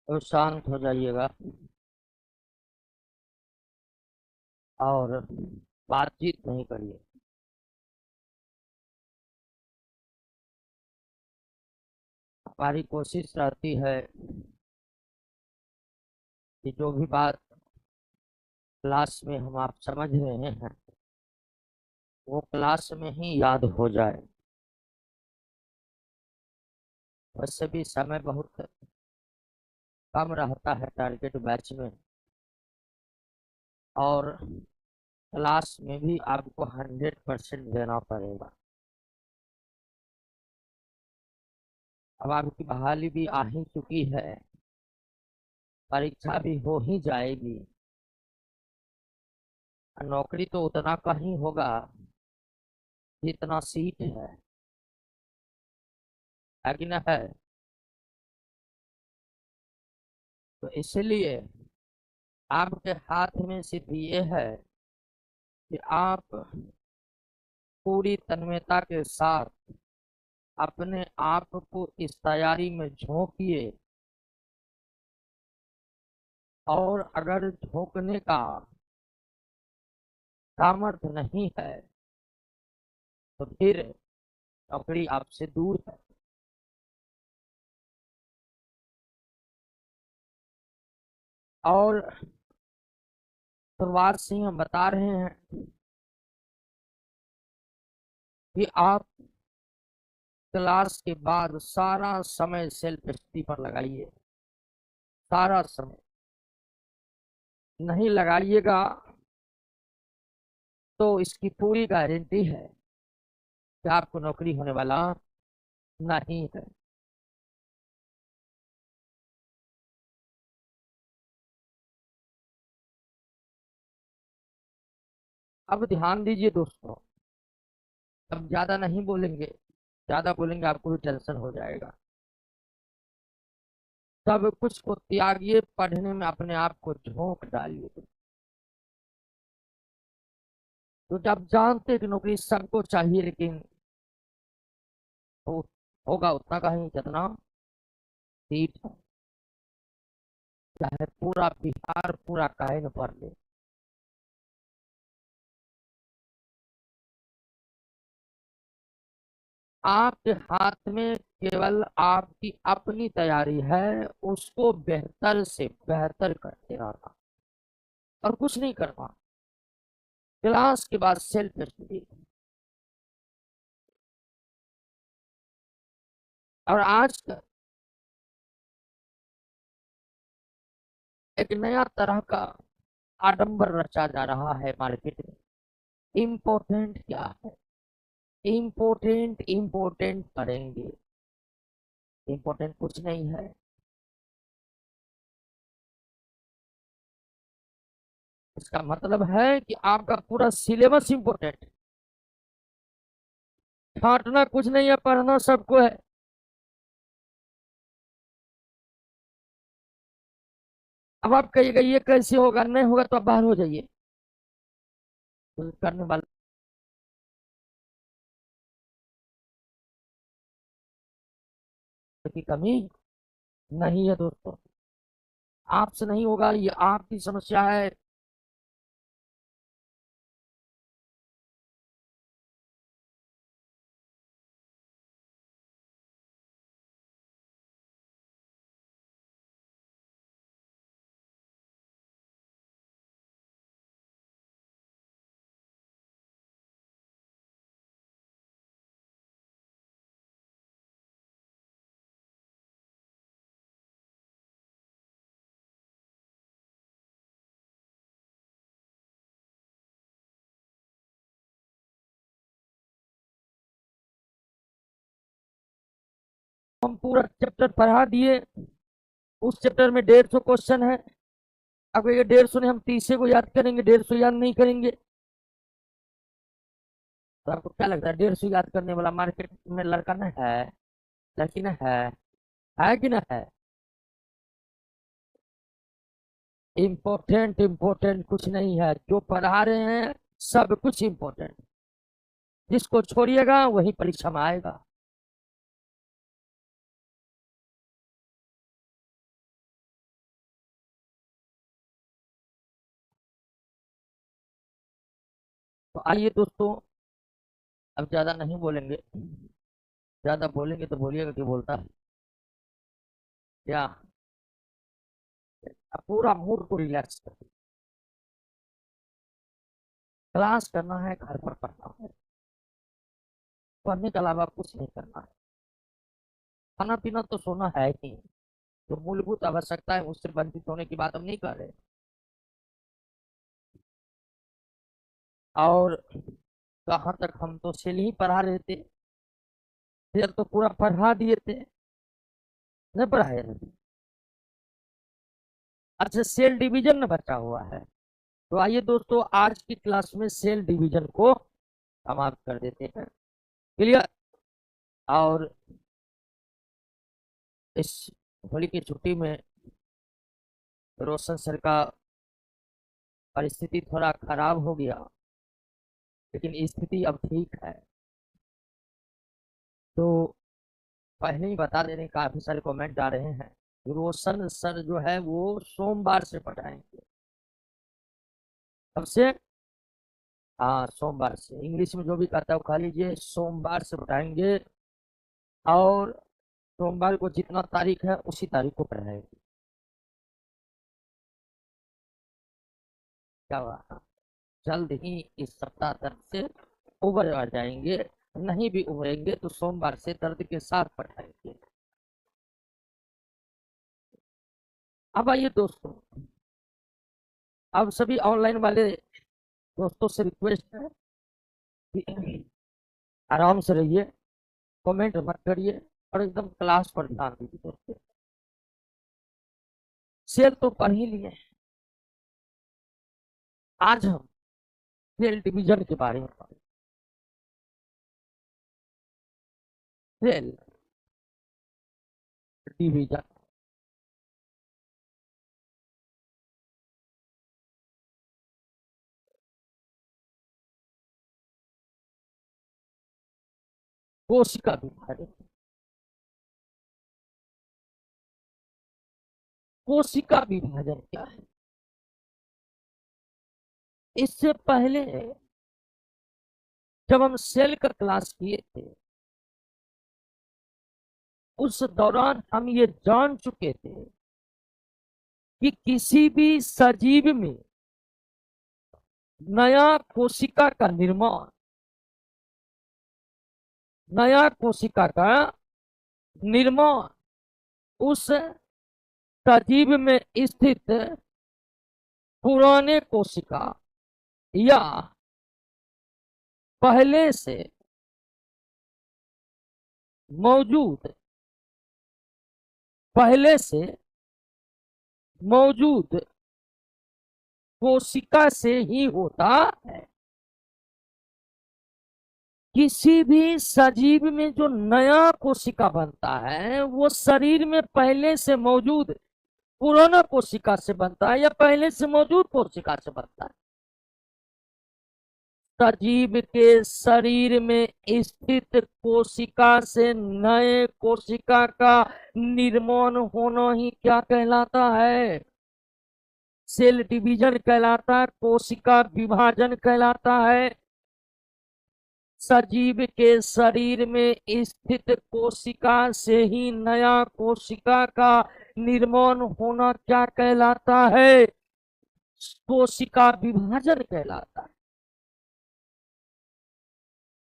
तो शांत हो जाइएगा और बातचीत नहीं करिए। हमारी कोशिश रहती है कि जो भी बात क्लास में हम आप समझ रहे हैं वो क्लास में ही याद हो जाए। वैसे भी समय बहुत कम रहता है टारगेट बैच में, और क्लास में भी आपको 100% देना पड़ेगा। अब आपकी बहाली भी आ ही चुकी है, परीक्षा भी हो ही जाएगी, और नौकरी तो उतना का ही होगा जितना सीट है कि ना है। तो इसलिए आपके हाथ में सिर्फ ये है कि आप पूरी तन्मयता के साथ अपने आप को इस तैयारी में झोंकिए, और अगर झोंकने का सामर्थ्य नहीं है तो फिर नौकरी आपसे दूर है। और शुरुआत से ही हम बता रहे हैं कि आप क्लास के बाद सारा समय सेल्फ स्टडी पर लगाइए। सारा समय नहीं लगाइएगा तो इसकी पूरी गारंटी है कि आपको नौकरी होने वाला नहीं है। अब ध्यान दीजिए दोस्तों, अब ज्यादा नहीं बोलेंगे। ज्यादा बोलेंगे आपको भी टेंशन हो जाएगा। सब कुछ को त्यागिए, पढ़ने में अपने आप को झोंक डालिए। तो जब जानते कि नौकरी सबको चाहिए, लेकिन हो, होगा उतना का ही जितना सीट है, चाहे पूरा बिहार पूरा काहे न पढ़ ले। आपके हाथ में केवल आपकी अपनी तैयारी है, उसको बेहतर से बेहतर करते रहना और कुछ नहीं करना। क्लास के बाद सेल्फ स्टडी। और आज एक नया तरह का आडंबर रचा जा रहा है मार्केट में। इम्पोर्टेंट क्या है? इम्पोर्टेंट इम्पोर्टेंट करेंगे। इम्पोर्टेंट कुछ नहीं है। इसका मतलब है कि आपका पूरा सिलेबस इम्पोर्टेंट। छांटना कुछ नहीं है, पढ़ना सबको है। अब आप कहिएगा ये कैसे होगा, नहीं होगा तो आप बाहर हो जाइए। तो करने वाले की कमी नहीं है दोस्तों। आपसे नहीं होगा, ये आपकी समस्या है। हम पूरा चैप्टर पढ़ा दिए। उस चैप्टर में 150 क्वेश्चन है। अब ये 150 ने हम 30 को याद करेंगे, 150 याद नहीं करेंगे। तो आपको क्या लगता है 150 याद करने वाला मार्केट में लड़का ना है? लड़की ना है कि ना है? इम्पोर्टेंट इम्पोर्टेंट कुछ नहीं है, जो पढ़ा रहे हैं सब कुछ इम्पोर्टेंट। जिसको छोड़िएगा वही परीक्षा में आएगा। तो आइए दोस्तों, अब ज्यादा नहीं बोलेंगे। ज्यादा बोलेंगे तो बोलिएगा कि बोलता है क्या। अब पूरा मूड को रिलैक्स कर, क्लास करना है, घर पर पढ़ना है, पढ़ने के अलावा कुछ नहीं करना है। खाना पीना तो सोना है ही, जो मूलभूत आवश्यकता है उससे वंचित होने की बात हम नहीं कर रहे। और कहाँ तक, हम तो सेल ही पढ़ा रहे थे, सेल तो पूरा पढ़ा दिए थे, नहीं पढ़ाए थे। अच्छा, सेल डिवीजन में बचा हुआ है। तो आइए दोस्तों, आज की क्लास में सेल डिवीजन को समाप्त कर देते हैं। क्लियर। और इस होली की छुट्टी में रोशन सर का परिस्थिति थोड़ा खराब हो गया, लेकिन स्थिति अब ठीक है। तो पहले ही बता देने, काफी सारे कमेंट आ रहे हैं। रोशन सर जो है वो सोमवार से पढ़ाएंगे। कब से? हाँ, सोमवार से। इंग्लिश में जो भी कहता है वो खा लीजिए, सोमवार से पढ़ाएंगे। और सोमवार को जितना तारीख है उसी तारीख को पढ़ाएंगे। क्या हुआ? जल्द ही इस सप्ताह तक से उबर आ जाएंगे। नहीं भी उबरेंगे तो सोमवार से दर्द के साथ पढ़ाएंगे। अब आइए दोस्तों, अब सभी ऑनलाइन वाले दोस्तों से रिक्वेस्ट है कि आराम से रहिए, कमेंट मत करिए और एकदम क्लास पर ध्यान दीजिए दोस्तों। सेल तो पढ़ ही लिए, आज हम सेल डिवीजन के बारे में पढ़ें। सेल डिवीजन कोशिका विभाजन। कोशिका विभाजन क्या है? इससे पहले जब हम सेल का क्लास किए थे, उस दौरान हम ये जान चुके थे कि किसी भी सजीव में नया कोशिका का निर्माण, नया कोशिका का निर्माण उस सजीव में स्थित पुराने कोशिका या पहले से मौजूद पहले से मौजूद कोशिका से ही होता है। किसी भी सजीव में जो नया कोशिका बनता है वो शरीर में पहले से मौजूद पुराना कोशिका से बनता है या पहले से मौजूद कोशिका से बनता है। सजीव के शरीर में स्थित कोशिका से नए कोशिका का निर्माण होना ही क्या कहलाता है? सेल डिवीजन कहलाता है, कोशिका विभाजन कहलाता है। सजीव के शरीर में स्थित कोशिका से ही नया कोशिका का निर्माण होना क्या कहलाता है? कोशिका विभाजन कहलाता है।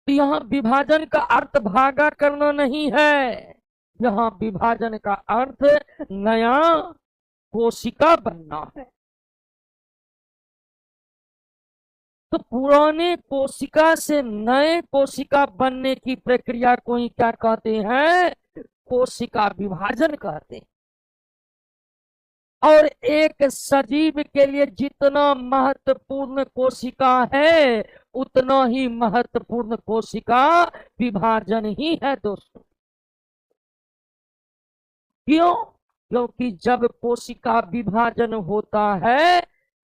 यहाँ विभाजन का अर्थ भागा करना नहीं है, यहाँ विभाजन का अर्थ नया कोशिका बनना है। तो पुराने कोशिका से नए कोशिका बनने की प्रक्रिया को ही क्या कहते हैं? कोशिका विभाजन कहते हैं। और एक सजीव के लिए जितना महत्वपूर्ण कोशिका है उतना ही महत्वपूर्ण कोशिका विभाजन ही है दोस्तों। क्यों? क्योंकि जब कोशिका विभाजन होता है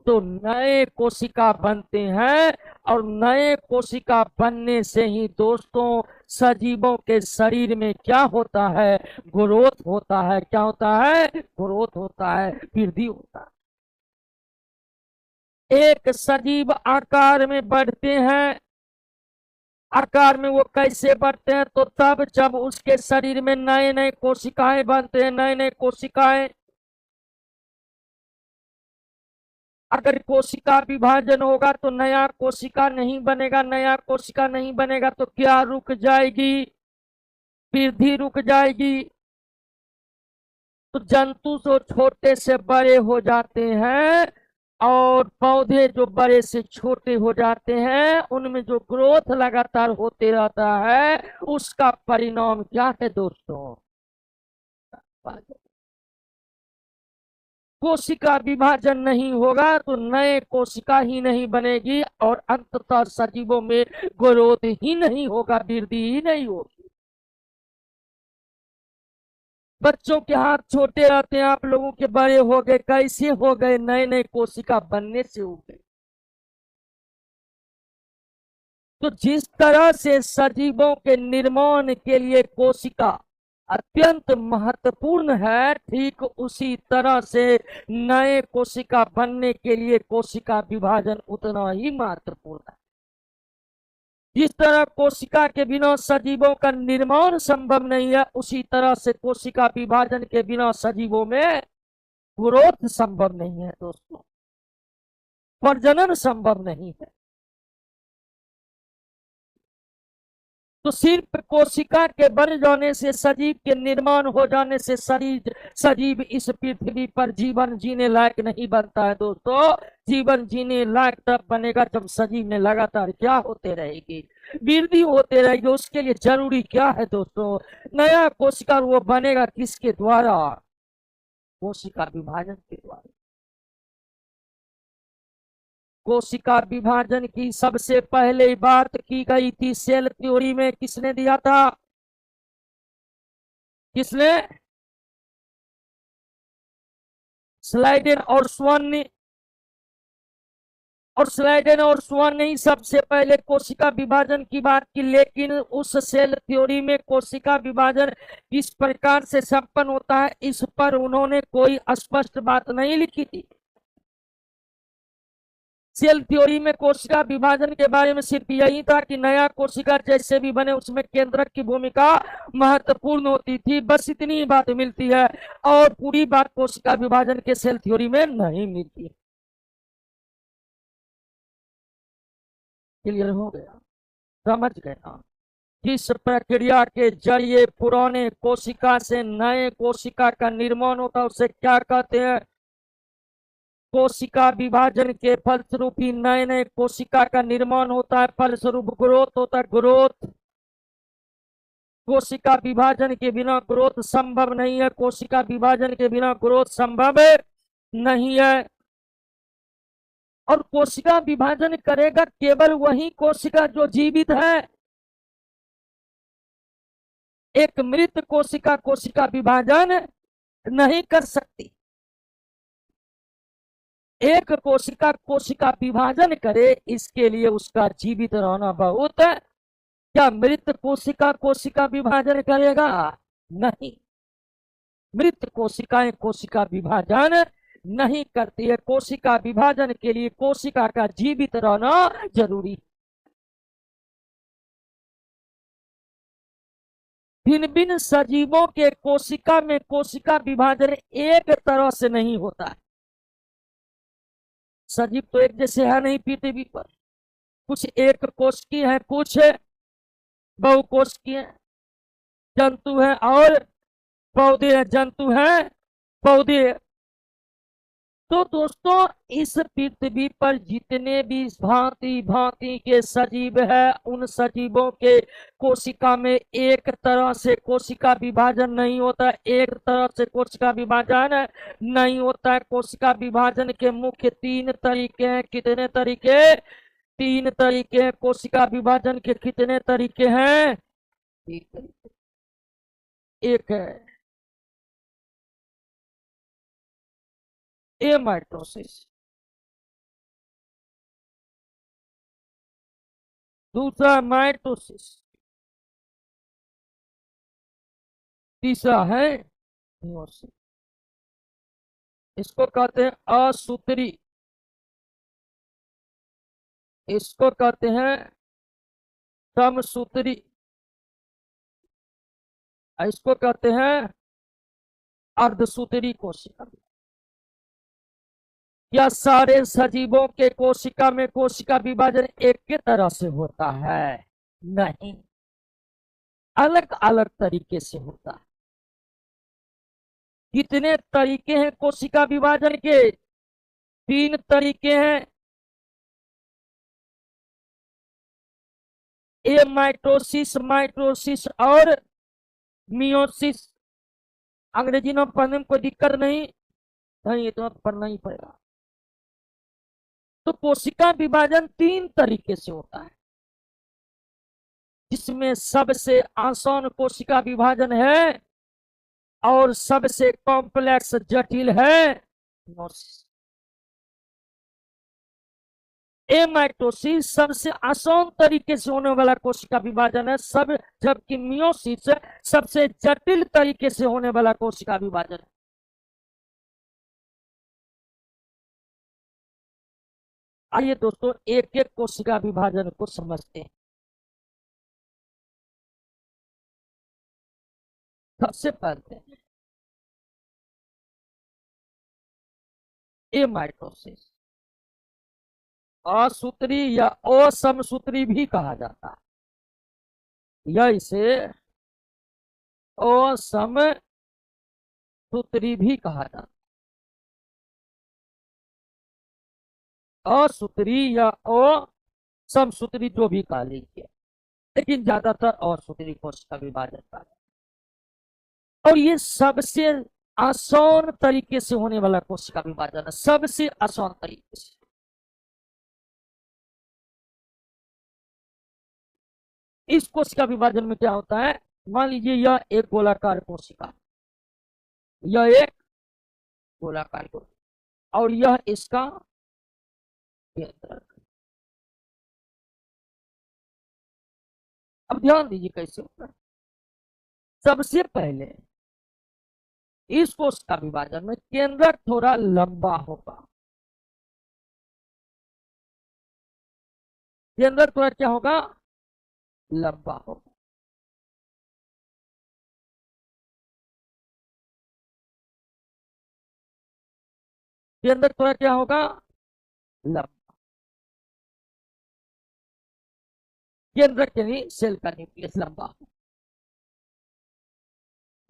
तो नए कोशिका बनते हैं, और नए कोशिका बनने से ही दोस्तों सजीवों के शरीर में क्या होता है? ग्रोथ होता है। क्या होता है? ग्रोथ होता है, वृद्धि होता है। एक सजीव आकार में बढ़ते हैं। आकार में वो कैसे बढ़ते हैं? तो तब जब उसके शरीर में नए नए कोशिकाएं बनते हैं, नए नए कोशिकाएं। अगर कोशिका विभाजन होगा तो नया कोशिका नहीं बनेगा, नया कोशिका नहीं बनेगा तो क्या रुक जाएगी? वृद्धि रुक जाएगी। तो जंतु जो छोटे से बड़े हो जाते हैं और पौधे जो बड़े से छोटे हो जाते हैं, उनमें जो ग्रोथ लगातार होते रहता है, उसका परिणाम क्या है दोस्तों? कोशिका विभाजन नहीं होगा तो नए कोशिका ही नहीं बनेगी और अंततः सजीवों में ग्रोथ ही नहीं होगा, वृद्धि ही नहीं होगी। बच्चों के हाथ छोटे रहते हैं, आप लोगों के बड़े हो गए, कैसे हो गए? नए नए कोशिका बनने से हो गए। तो जिस तरह से सजीवों के निर्माण के लिए कोशिका अत्यंत महत्वपूर्ण है, ठीक उसी तरह से नए कोशिका बनने के लिए कोशिका विभाजन उतना ही महत्वपूर्ण है। जिस तरह कोशिका के बिना सजीवों का निर्माण संभव नहीं है, उसी तरह से कोशिका विभाजन के बिना सजीवों में ग्रोथ संभव नहीं है दोस्तों, प्रजनन संभव नहीं है। तो सिर्फ कोशिका के बन जाने से, सजीव के निर्माण हो जाने से शरीर सजीव इस पृथ्वी पर जीवन जीने लायक नहीं बनता है दोस्तों। जीवन जीने लायक तब बनेगा जब सजीव में लगातार क्या होते रहेगी? वृद्धि होते रहेगी। उसके लिए जरूरी क्या है दोस्तों? नया कोशिका। वो बनेगा किसके द्वारा? कोशिका विभाजन के द्वारा। कोशिका विभाजन की सबसे पहले बात की गई थी सेल थ्योरी में। किसने दिया था? किसने? स्लाइडेन और स्वान ने। और स्लाइडेन और स्वान ने ही सबसे पहले कोशिका विभाजन की बात की, लेकिन उस सेल थ्योरी में कोशिका विभाजन किस प्रकार से संपन्न होता है, इस पर उन्होंने कोई स्पष्ट बात नहीं लिखी थी। सेल थ्योरी में कोशिका विभाजन के बारे में सिर्फ यही था कि नया कोशिका जैसे भी बने उसमें केंद्रक की भूमिका महत्वपूर्ण होती थी, बस इतनी ही बात मिलती है। और पूरी बात कोशिका विभाजन के सेल थ्योरी में नहीं मिलती। क्लियर हो गया? समझ गए ना? जिस प्रक्रिया के जरिए पुराने कोशिका से नए कोशिका का निर्माण होता है उसे क्या कहते हैं? कोशिका विभाजन के फलस्वरूप ही नए नए कोशिका का निर्माण होता है, फलस्वरूप ग्रोथ होता है। ग्रोथ। कोशिका विभाजन के बिना ग्रोथ संभव नहीं है। कोशिका विभाजन के बिना ग्रोथ संभव नहीं है। और कोशिका विभाजन करेगा केवल वही कोशिका जो जीवित है। एक मृत कोशिका कोशिका विभाजन नहीं कर सकती। एक कोशिका कोशिका विभाजन करे, इसके लिए उसका जीवित रहना बहुत है। क्या मृत कोशिका कोशिका विभाजन करेगा? नहीं। मृत कोशिकाएं कोशिका विभाजन नहीं करती है। कोशिका विभाजन के लिए कोशिका का जीवित रहना जरूरी। भिन्न भिन्न सजीवों के कोशिका में कोशिका विभाजन एक तरह से नहीं होता है। सजीव तो एक जैसे है नहीं पृथ्वी पर। कुछ एक कोशिकीय है, कुछ बहुकोशिकीय जंतु है और पौधे हैं। जंतु हैं, पौधे। तो दोस्तों इस पृथ्वी पर जितने भी भांति भांति के सजीव है, उन सजीवों के कोशिका में एक तरह से कोशिका विभाजन नहीं होता। एक तरह से कोशिका विभाजन नहीं होता है। कोशिका विभाजन के मुख्य तीन तरीके हैं। कितने तरीके? तीन तरीके हैं। कोशिका विभाजन के कितने तरीके हैं? तीन तरीके। एक है एमाइटोसिस, दूसरा माइटोसिस, तीसरा है मियोसिस। इसको कहते हैं असूत्री इसको कहते हैं समसूत्री, इसको कहते हैं अर्धसूत्री कोशिका। क्या सारे सजीवों के कोशिका में कोशिका विभाजन एक के तरह से होता है? नहीं, अलग अलग तरीके से होता है। कितने तरीके हैं कोशिका विभाजन के? 3 तरीके हैं। ए माइटोसिस, माइटोसिस और मियोसिस। अंग्रेजी में पढ़ने में कोई दिक्कत नहीं, नहीं इतना तो पढ़ना ही पड़ेगा। तो कोशिका विभाजन 3 तरीके से होता है, जिसमें सबसे आसान कोशिका विभाजन है और सबसे कॉम्प्लेक्स जटिल है मियोसिस। एमाइटोसिस सबसे आसान तरीके से होने वाला कोशिका विभाजन है, सब जबकि मियोसिस सबसे जटिल तरीके से होने वाला कोशिका विभाजन है। आइए दोस्तों एक एक कोशिका विभाजन को समझते हैं। सबसे पहले एमाइटोसिस, असूत्री या असमसूत्री भी कहा जाता है, या इसे असमसूत्री भी कहा जाता है। असूत्री या असमसूत्री जो भी कहा लीजिए, लेकिन ज्यादातर असूत्री कोशिका विभाजन का। और ये सबसे आसान तरीके से होने वाला कोशिका विभाजन है, सबसे आसान तरीके से। इस कोशिका विभाजन में क्या होता है? मान लीजिए यह एक गोलाकार कोशिका, यह एक गोलाकार कोशिका और यह इसका केंद्रक। अब ध्यान दीजिए कैसे होता है। सबसे पहले इस कोशिका विभाजन में केंद्रक थोड़ा लंबा होगा। केंद्रक थोड़ा क्या होगा? लंबा होगा। केंद्रक थोड़ा क्या होगा? लंबा। केंद्रक यानी सेल का न्यूक्लियस लंबा होगा।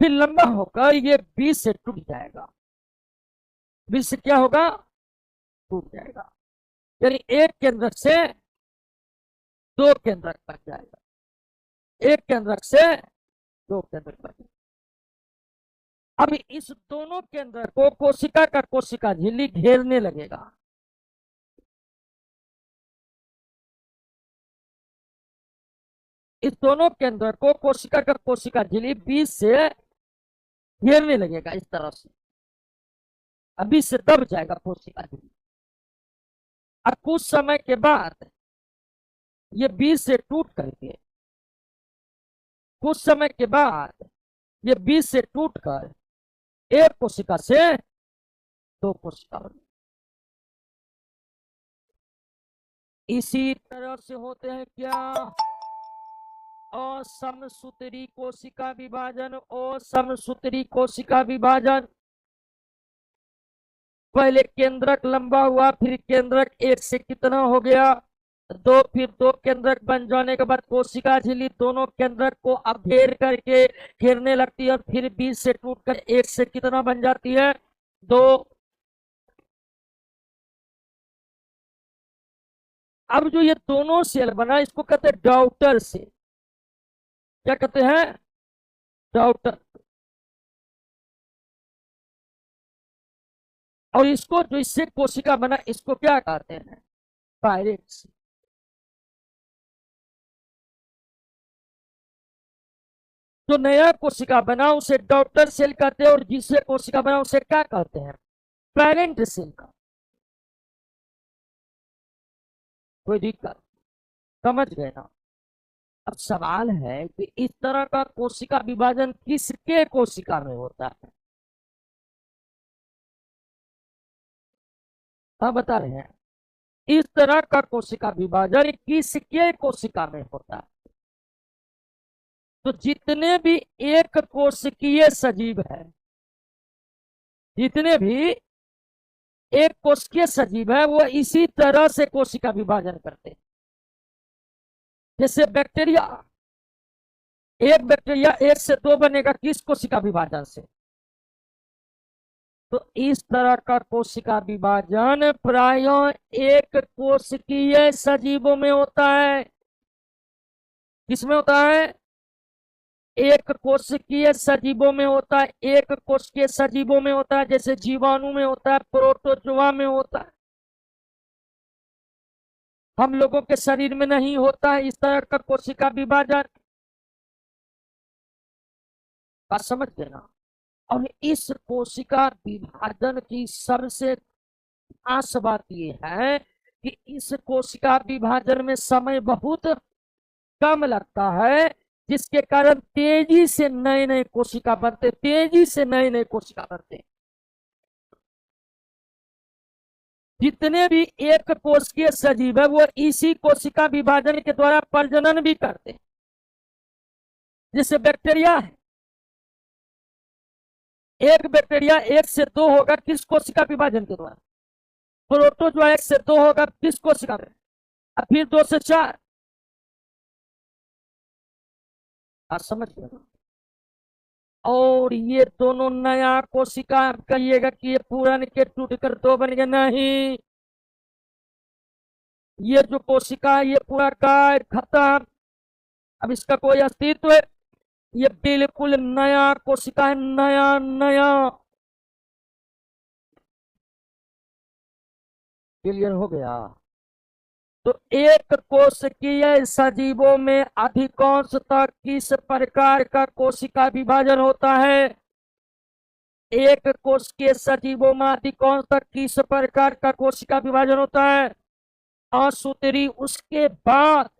फिर लंबा होकर ये बीच से टूट जाएगा। बीच से क्या होगा? टूट जाएगा, यानी एक केंद्रक से 2 केंद्रक बन जाएगा। एक केंद्रक से 2 केंद्रक बन जाएगा। अब इस दोनों केंद्रक को कोशिका का कोशिका झिल्ली घेरने लगेगा। इस दोनों केंद्रक को कोशिका का कोशिका झिल्ली बीच से घेरने लगेगा इस तरह से। अभी से दब जाएगा कोशिका झिल्ली। अब कुछ समय के बाद ये बीच से टूट करके, कुछ समय के बाद ये बीच से टूट कर एक कोशिका से 2 कोशिका बने। इसी तरह से होते हैं क्या? असमसूत्री कोशिका विभाजन। असमसूत्री कोशिका विभाजन, पहले केंद्रक लंबा हुआ, फिर केंद्रक 1 से कितना हो गया? 2। फिर 2 केंद्रक बन जाने के बाद कोशिका झिल्ली दोनों केंद्रक को अब घेर करके घेरने लगती है, फिर बीच से टूटकर 1 से कितना बन जाती है? 2। अब जो ये दोनों सेल बना इसको कहते हैं डॉटर सेल। क्या कहते हैं? डॉटर। और इसको जो इससे कोशिका बना इसको क्या कहते हैं? Parent cell. जो नया कोशिका बना उसे डॉटर सेल कहते हैं, और जिससे कोशिका बना उसे क्या कहते हैं? पेरेंट सेल का। कोई दिक्कत? समझ गए ना? अब सवाल है कि इस तरह का कोशिका विभाजन किसके कोशिका में होता है? हाँ बता रहे हैं। इस तरह का कोशिका विभाजन किसके कोशिका में होता है? तो जितने भी एक कोशिकीय सजीव है, जितने भी एक कोशिकीय सजीव है, वो इसी तरह से कोशिका विभाजन करते हैं। जैसे बैक्टीरिया, एक बैक्टीरिया एक से दो बनेगा किस कोशिका विभाजन से? तो इस तरह का कोशिका विभाजन प्राय एक कोशिकीय सजीवों में होता है। किसमें होता है? एक कोशिकीय सजीवों में होता है, एक कोशिकीय सजीवों में होता है। जैसे जीवाणु में होता है, प्रोटोजोआ में होता है। हम लोगों के शरीर में नहीं होता है इस तरह का कोशिका विभाजन। बात समझ गए ना? और इस कोशिका विभाजन की सबसे खास बात यह है कि इस कोशिका विभाजन में समय बहुत कम लगता है, जिसके कारण तेजी से नए नए कोशिका बनते, तेजी से नए नए कोशिका बनते। जितने भी एक कोशिकीय सजीव है वो इसी कोशिका विभाजन के द्वारा प्रजनन भी करते हैं। जैसे बैक्टीरिया है, एक बैक्टीरिया एक से दो होगा किस कोशिका विभाजन के द्वारा? प्रोटोजोआ एक से दो होगा किस कोशिका में? अब फिर दो से चार। आप समझ गए? और ये दोनों नया कोशिका, आप कहिएगा कि ये पुराने के टूट कर दो बन गए, नहीं। ये जो कोशिका है ये पूरा गाय खत्म, अब इसका कोई अस्तित्व है? ये बिल्कुल नया कोशिका है, नया नया। क्लियर हो गया? तो एक कोशिकीय सजीवों में अधिकांशतः किस प्रकार का कोशिका विभाजन होता है? एक कोशिकीय सजीवों में अधिकांशतः किस प्रकार का कोशिका विभाजन होता है? असूत्री। उसके बाद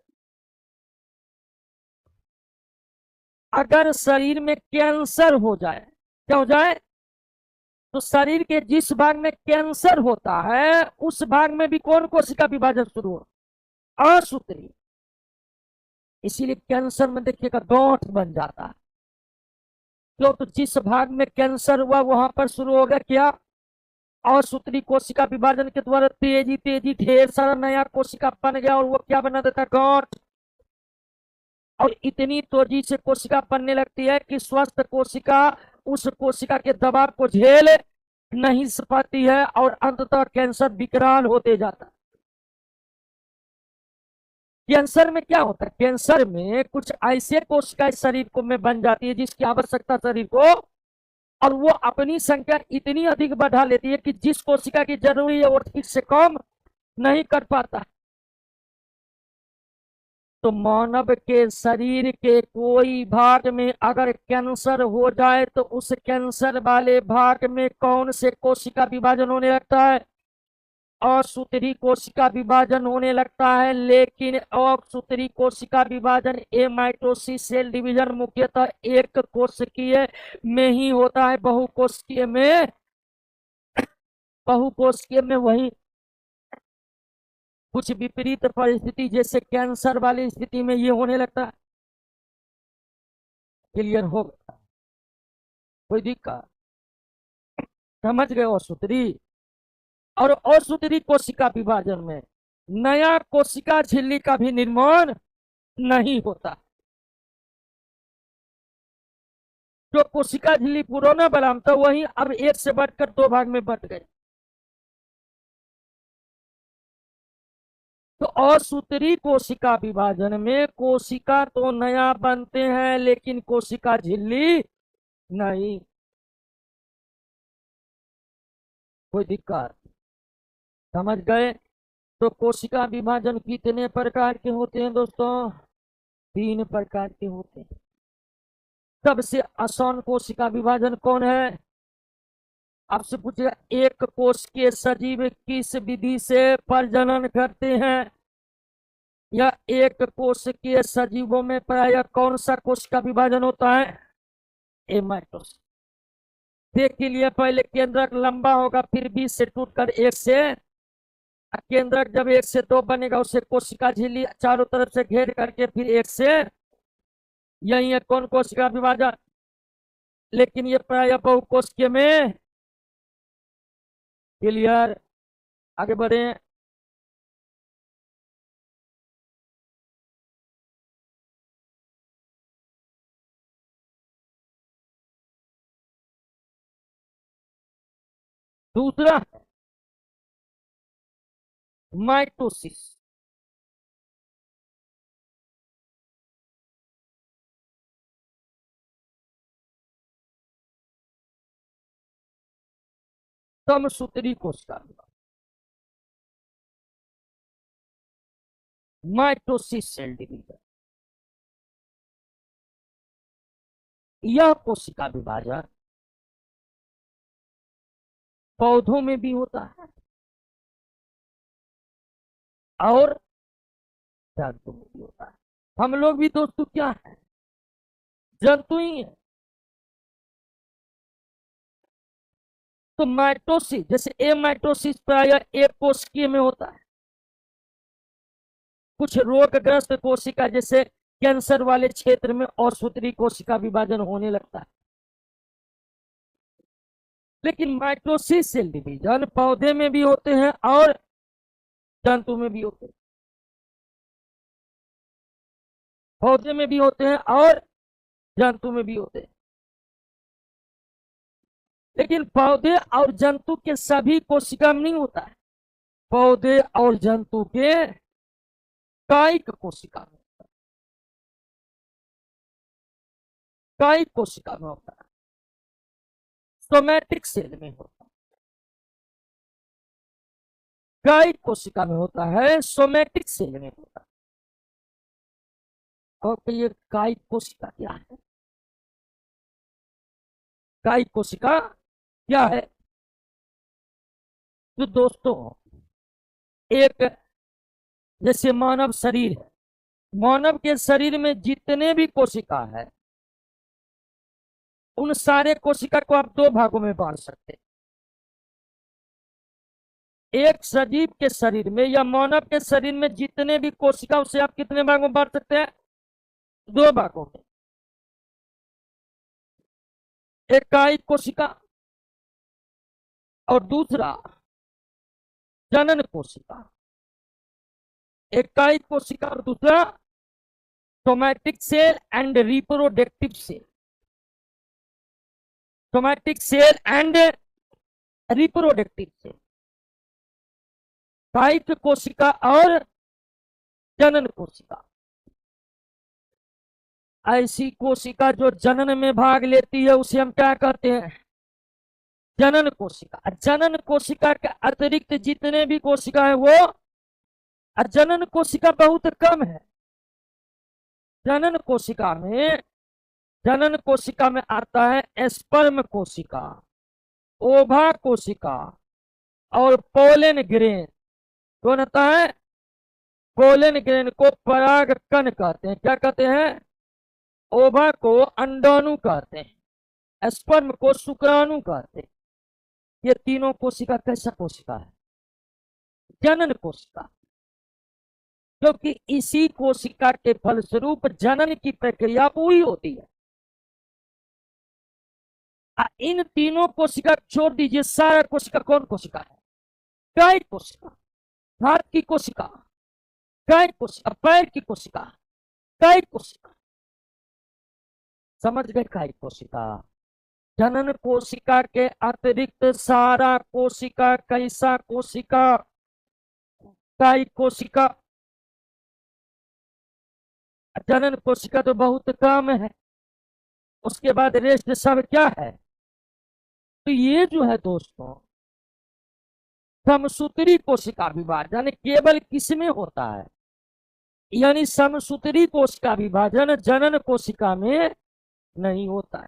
अगर शरीर में कैंसर हो जाए, क्या हो जाए? तो शरीर के जिस भाग में कैंसर होता है उस भाग में भी कौन कोशिका विभाजन शुरू हो? असूत्री। इसीलिए कैंसर में देखिएगा गांठ बन जाता है। क्यों? तो जिस भाग में कैंसर हुआ वहां पर शुरू होगा क्या? असूत्री कोशिका विभाजन के द्वारा तेजी तेजी ढेर सारा नया कोशिका बन गया और वो क्या बना देता है? गांठ। और इतनी तेजी से कोशिका बनने लगती है कि स्वस्थ कोशिका उस कोशिका के दबाव को झेल नहीं पाती है और अंततः कैंसर विकराल होते जाता है। कैंसर में क्या होता है? कैंसर में कुछ ऐसे कोशिकाएं शरीर को में बन जाती है जिसकी आवश्यकता शरीर को, और वो अपनी संख्या इतनी अधिक बढ़ा लेती है कि जिस कोशिका की जरूरी है वो ठीक से कम नहीं कर पाता। तो मानव के शरीर के कोई भाग में अगर कैंसर हो जाए तो उस कैंसर वाले भाग में कौन से कोशिका विभाजन होने लगता है? असूत्री कोशिका विभाजन होने लगता है। लेकिन असूत्री कोशिका विभाजन एमाइटोसिस सेल डिवीजन मुख्यतः एक कोशिकीय में ही होता है। बहुकोशिकीय में वही कुछ विपरीत परिस्थिति जैसे कैंसर वाली स्थिति में ये होने लगता है। क्लियर हो गया? कोई दिक्कत? समझ गए? असूत्री और असूत्री कोशिका विभाजन में नया कोशिका झिल्ली का भी निर्माण नहीं होता। जो कोशिका झिल्ली पुराना बना था वही अब एक से बढ़कर दो भाग में बट गए। तो असूत्री कोशिका विभाजन में कोशिका तो नया बनते हैं लेकिन कोशिका झिल्ली नहीं। कोई दिक्कत? समझ गए? तो कोशिका विभाजन कितने प्रकार के होते हैं दोस्तों? 3 प्रकार के होते हैं। सबसे आसान कोशिका विभाजन कौन है? आपसे पूछेगा एक कोश के सजीव किस विधि से प्रजनन करते हैं, या एक कोश के सजीवों में प्रायः कौन सा कोश का विभाजन होता है? एमाइटोसिस। देख के लिए पहले केंद्रक लंबा होगा फिर 20 से टूटकर एक से केंद्रक जब एक से दो बनेगा उसे कोशिका झिल्ली चारों तरफ से घेर करके फिर एक से, यही है कौन कोशिका विभाजन। लेकिन ये प्राय बहुकोशिकीय में। क्लियर, आगे बढ़े। दूसरा माइटोसिस। समसूत्री कोशिका, माइटोसिस सेल डिवीजन। यह कोशिका विभाजन पौधों में भी होता है और जंतु में भी होता है। हम लोग भी दोस्तों क्या है, जंतु ही है। तो माइटोसिस, जैसे ए माइटोसिस प्राय एक कोशिकीय में होता है। कुछ रोगग्रस्त कोशिका जैसे कैंसर वाले क्षेत्र में औषधि कोशिका विभाजन होने लगता है। लेकिन माइटोसिस सेल डिवीजन पौधे में भी होते हैं और जंतु में भी होते हैं। पौधे में भी होते हैं और जंतु में भी होते हैं। लेकिन पौधे और जंतु के सभी कोशिका में नहीं होता है। पौधे और जंतु के कायिक कोशिका में, कायिक कोशिका में होता है, सोमैटिक सेल में होता है। कायिक कोशिका में होता है, सोमैटिक सेल में होता है। और ये कायिक कोशिका क्या है? कायिक कोशिका क्या है? तो दोस्तों एक, जैसे मानव शरीर है, मानव के शरीर में जितने भी कोशिका है उन सारे कोशिका को आप दो भागों में बांट सकते हैं। एक सजीव के शरीर में या मानव के शरीर में जितने भी कोशिका, उसे आप कितने भागों में बांट सकते हैं? दो भागों में। एक कायिक कोशिका और दूसरा जनन कोशिका। एक कायिक कोशिका और दूसरा somatic cell and reproductive cell. Somatic cell and reproductive cell, कायिक कोशिका और जनन कोशिका। ऐसी कोशिका जो जनन में भाग लेती है उसे हम क्या कहते हैं? जनन कोशिका। जनन कोशिका के अतिरिक्त जितने भी कोशिका है वो, जनन कोशिका बहुत कम है। जनन कोशिका में, जनन कोशिका में आता है स्पर्म कोशिका, ओभा कोशिका और पोलन ग्रेन। कौन आता है? पोलन ग्रेन को पराग कण कहते हैं। क्या कहते हैं? ओभा को अंडाणु कहते हैं, स्पर्म को शुक्राणु कहते हैं। ये तीनों कोशिका कैसा कोशिका है? जनन कोशिका। क्योंकि इसी कोशिका के फलस्वरूप जनन की प्रक्रिया पूरी होती है। इन तीनों कोशिका छोड़ दीजिए, सारा कोशिका कौन कोशिका है? कायिक कोशिका। हाथ की कोशिका कायिक कोशिका, पैर की कोशिका कायिक कोशिका। समझ गए? कायिक कोशिका। जनन कोशिका के अतिरिक्त सारा कोशिका कैसा कोशिका? कायिक कोशिका। जनन कोशिका तो बहुत कम है, उसके बाद रेस्ट सब क्या है? तो ये जो है दोस्तों, समसूत्री कोशिका विभाजन केवल किसमें होता है? यानी समसूत्री कोशिका विभाजन जनन कोशिका में नहीं होता है।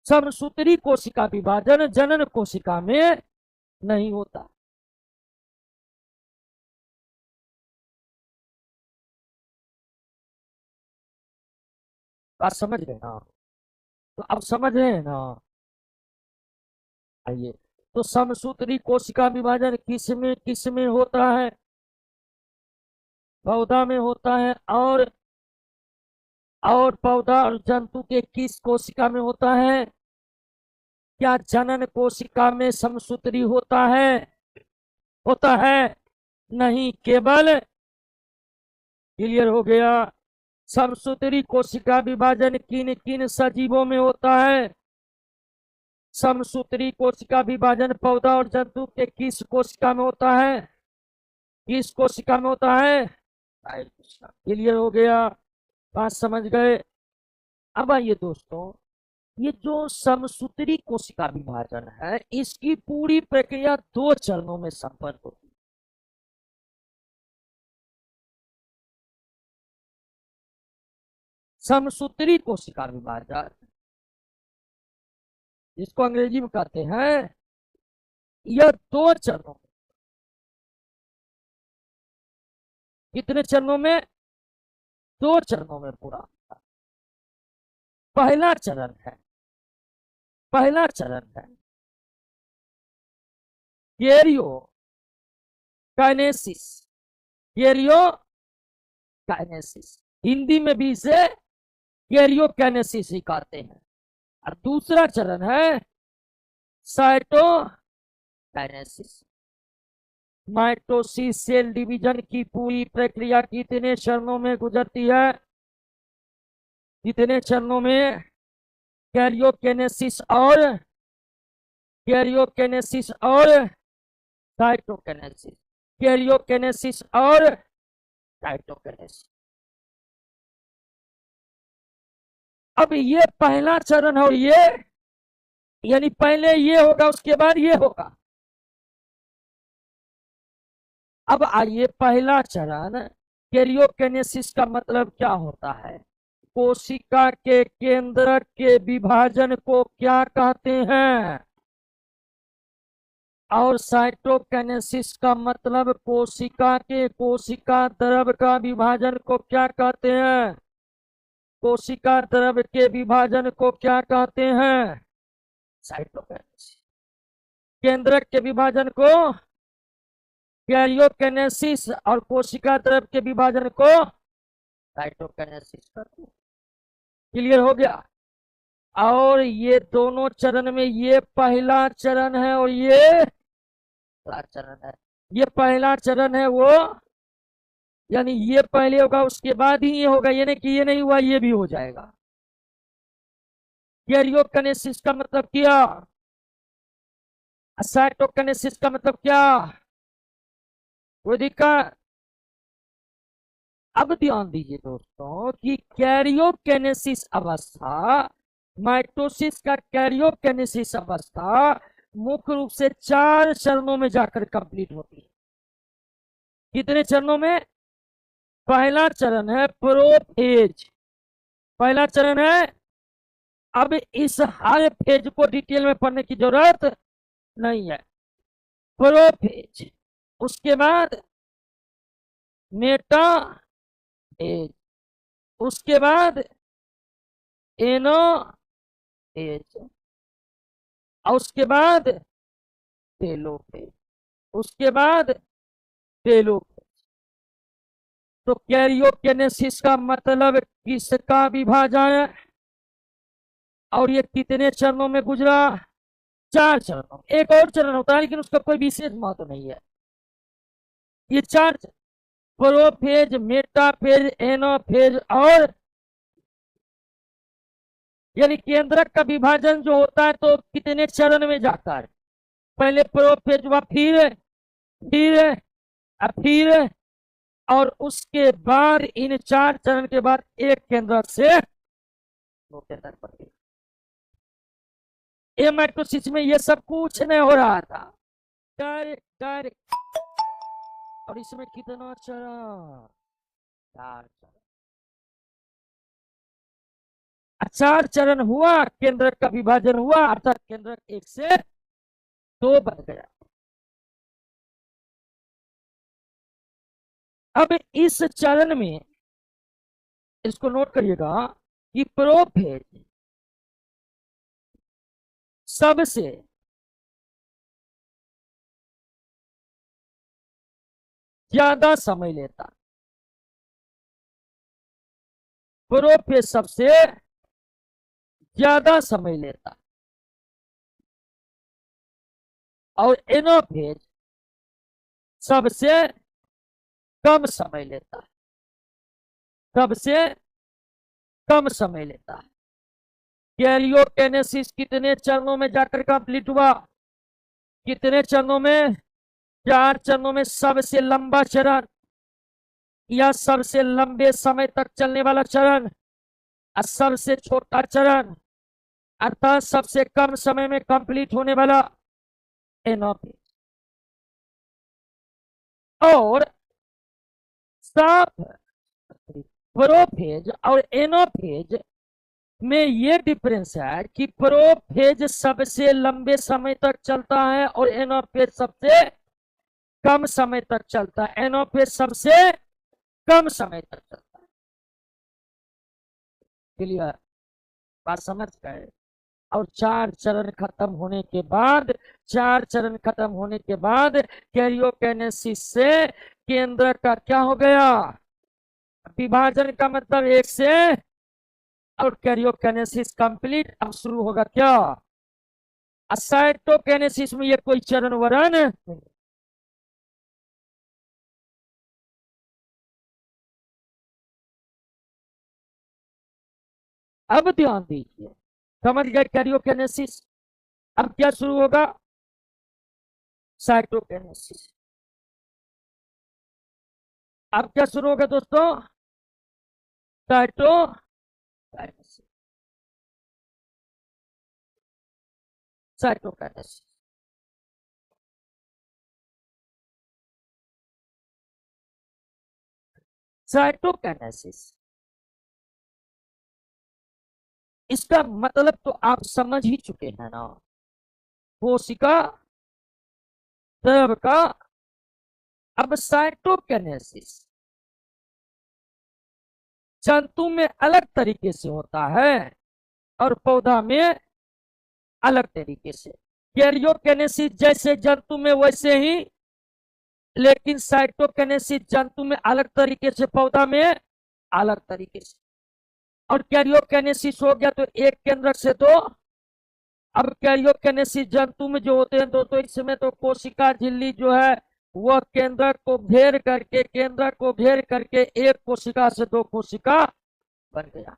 समसूत्री कोशिका विभाजन जनन कोशिका में नहीं होता। बात समझ गए ना? तो अब समझ रहे हैं ना? आइए तो समसूत्री कोशिका विभाजन किस में होता है? पौधा में होता है। और पौधा और जंतु के किस कोशिका में होता है? क्या जनन कोशिका में समसूत्री होता है? होता है नहीं, केवल, क्लियर हो गया। समसूत्री कोशिका विभाजन किन किन सजीवों में होता है? समसूत्री कोशिका विभाजन पौधा और जंतु के किस कोशिका में होता है? किस कोशिका में होता है? क्लियर हो गया, बात समझ गए। अब आइए दोस्तों, ये जो समसूत्री कोशिका विभाजन है, इसकी पूरी प्रक्रिया 2 चरणों में संपन्न होती है। समसूत्री कोशिका विभाजन, जिसको अंग्रेजी में कहते हैं, यह 2 चरणों में। कितने चरणों में? 2 चरणों में पूरा होता है। पहला चरण है Cairo kinesis. Cairo kinesis, Hindi में भी इसे कैरियो काइनेसिस ही कहते हैं। और दूसरा चरण है साइटोकाइनेसिस। माइटोसिस सेल डिवीजन की पूरी प्रक्रिया कितने चरणों में गुजरती है? कितने चरणों में? कैरियोकाइनेसिस और साइटोकाइनेसिस। कैरियोकाइनेसिस और साइटोकाइनेसिस। अब ये पहला चरण है, और ये यानी पहले ये होगा, उसके बाद ये होगा। अब आइए, पहला चरण कैरियोकाइनेसिस का मतलब क्या होता है? कोशिका के केंद्रक के विभाजन को क्या कहते हैं? और साइटोकाइनेसिस का मतलब कोशिका के कोशिका द्रव का विभाजन को क्या कहते हैं? कोशिका द्रव के विभाजन को क्या कहते हैं? साइटोकाइनेसिस। केंद्रक के विभाजन को कैरियोकाइनेसिस और कोशिका द्रव के विभाजन को साइटोकाइनेसिस कहते हैं। क्लियर हो गया। और ये दोनों चरण में, ये पहला चरण है और ये पहला चरण है। ये पहला चरण है वो, यानी ये पहले होगा, उसके बाद ही ये होगा। ये नहीं कि ये नहीं हुआ, ये भी हो जाएगा। कैरियोकाइनेसिस का मतलब क्या? साइटोकाइनेसिस का मतलब क्या? कोई दिक्कत? अब ध्यान दीजिए दोस्तों कि कैरियोकाइनेसिस अवस्था, माइटोसिस का कैरियोकाइनेसिस अवस्था मुख्य रूप से 4 चरणों में जाकर कंप्लीट होती है। कितने चरणों में? पहला चरण है प्रोफेज। पहला चरण है। अब इस हर फेज को डिटेल में पढ़ने की जरूरत नहीं है। प्रोफेज, उसके बाद मेटा फेज, उसके बाद एनोफेज, और उसके बाद टेलोफेज, उसके बाद टेलोफेज। तो कैरियोकाइनेसिस का मतलब किसका विभाजन है? और ये कितने चरणों में गुजरा? 4 चरणों में। एक और चरण होता है, लेकिन उसका कोई विशेष महत्व नहीं है। ये 4 प्रोफेज, मेटाफेज, एनोफेज और, यानी केंद्रक का विभाजन जो होता है तो कितने चरण में जाता है? पहले प्रोफेज हुआ, फिर और उसके बाद इन 4 चरण के बाद एक केंद्रक से 2 केंद्रक पर गया। माइटोसिस में ये सब कुछ नहीं हो रहा था, डायरेक्ट। और इसमें कितना चरण? 4 चरण। 4 चरण हुआ, केंद्रक का विभाजन हुआ, अर्थात केंद्रक 1 से 2 बन गया। अब इस चरण में इसको नोट करिएगा कि प्रोफेज सबसे ज्यादा समय लेता, प्रोफेज सबसे ज्यादा समय लेता और एनाफेज सबसे कम समय लेता है, सबसे कम समय लेता है। कैरियोकेनेसिस कितने चरणों में जाकर कंप्लीट हुआ? कितने चरणों में? 4 चरणों में। सबसे लंबा चरण या सबसे लंबे समय तक चलने वाला चरण और सबसे छोटा चरण अर्थात सबसे कम समय में कंप्लीट होने वाला एनाफेज। और सब प्रोफेज और एनाफेज में ये डिफरेंस है कि प्रोफेज सबसे लंबे समय तक चलता है और एनाफेज सबसे कम समय तक चलता है। एनाफेज सबसे कम समय तक चलता है। क्लियर? बात समझ गए? और 4 चरण खत्म होने के बाद, 4 चरण खत्म होने के बाद कैरियोकेनेसिस से केंद्र का क्या हो गया? विभाजन का मतलब 1 से, और कैरियोकेनेसिस कंप्लीट। अब शुरू होगा क्या? साइटोकेनेसिस में ये कोई चरण वरण नहीं। अब ध्यान दीजिए, समझ गए कैरियोकेनेसिस? अब क्या शुरू होगा? साइटोकेनेसिस। अब क्या शुरू होगा दोस्तों? साइटोकाइनेसिस। साइटोकाइनेसिस। साइटोकाइनेसिस, इसका मतलब तो आप समझ ही चुके हैं ना। कोशिका द्रव का। अब साइटोकाइनेसिस जंतु में अलग तरीके से होता है और पौधा में अलग तरीके से। कैरियोकेनेसिस जैसे जंतु में वैसे ही, लेकिन साइटोकेनेसिस जंतु में अलग तरीके से, पौधा में अलग तरीके से। और कैरियोकेनेसिस हो गया तो एक केंद्रक से दो। अब कैरियोकेनेसिस जंतु में जो होते हैं दोस्तों, इसमें तो कोशिका झिल्ली जो है वह केंद्रक को घेर करके, केंद्रक को घेर करके एक कोशिका से दो कोशिका बन गया।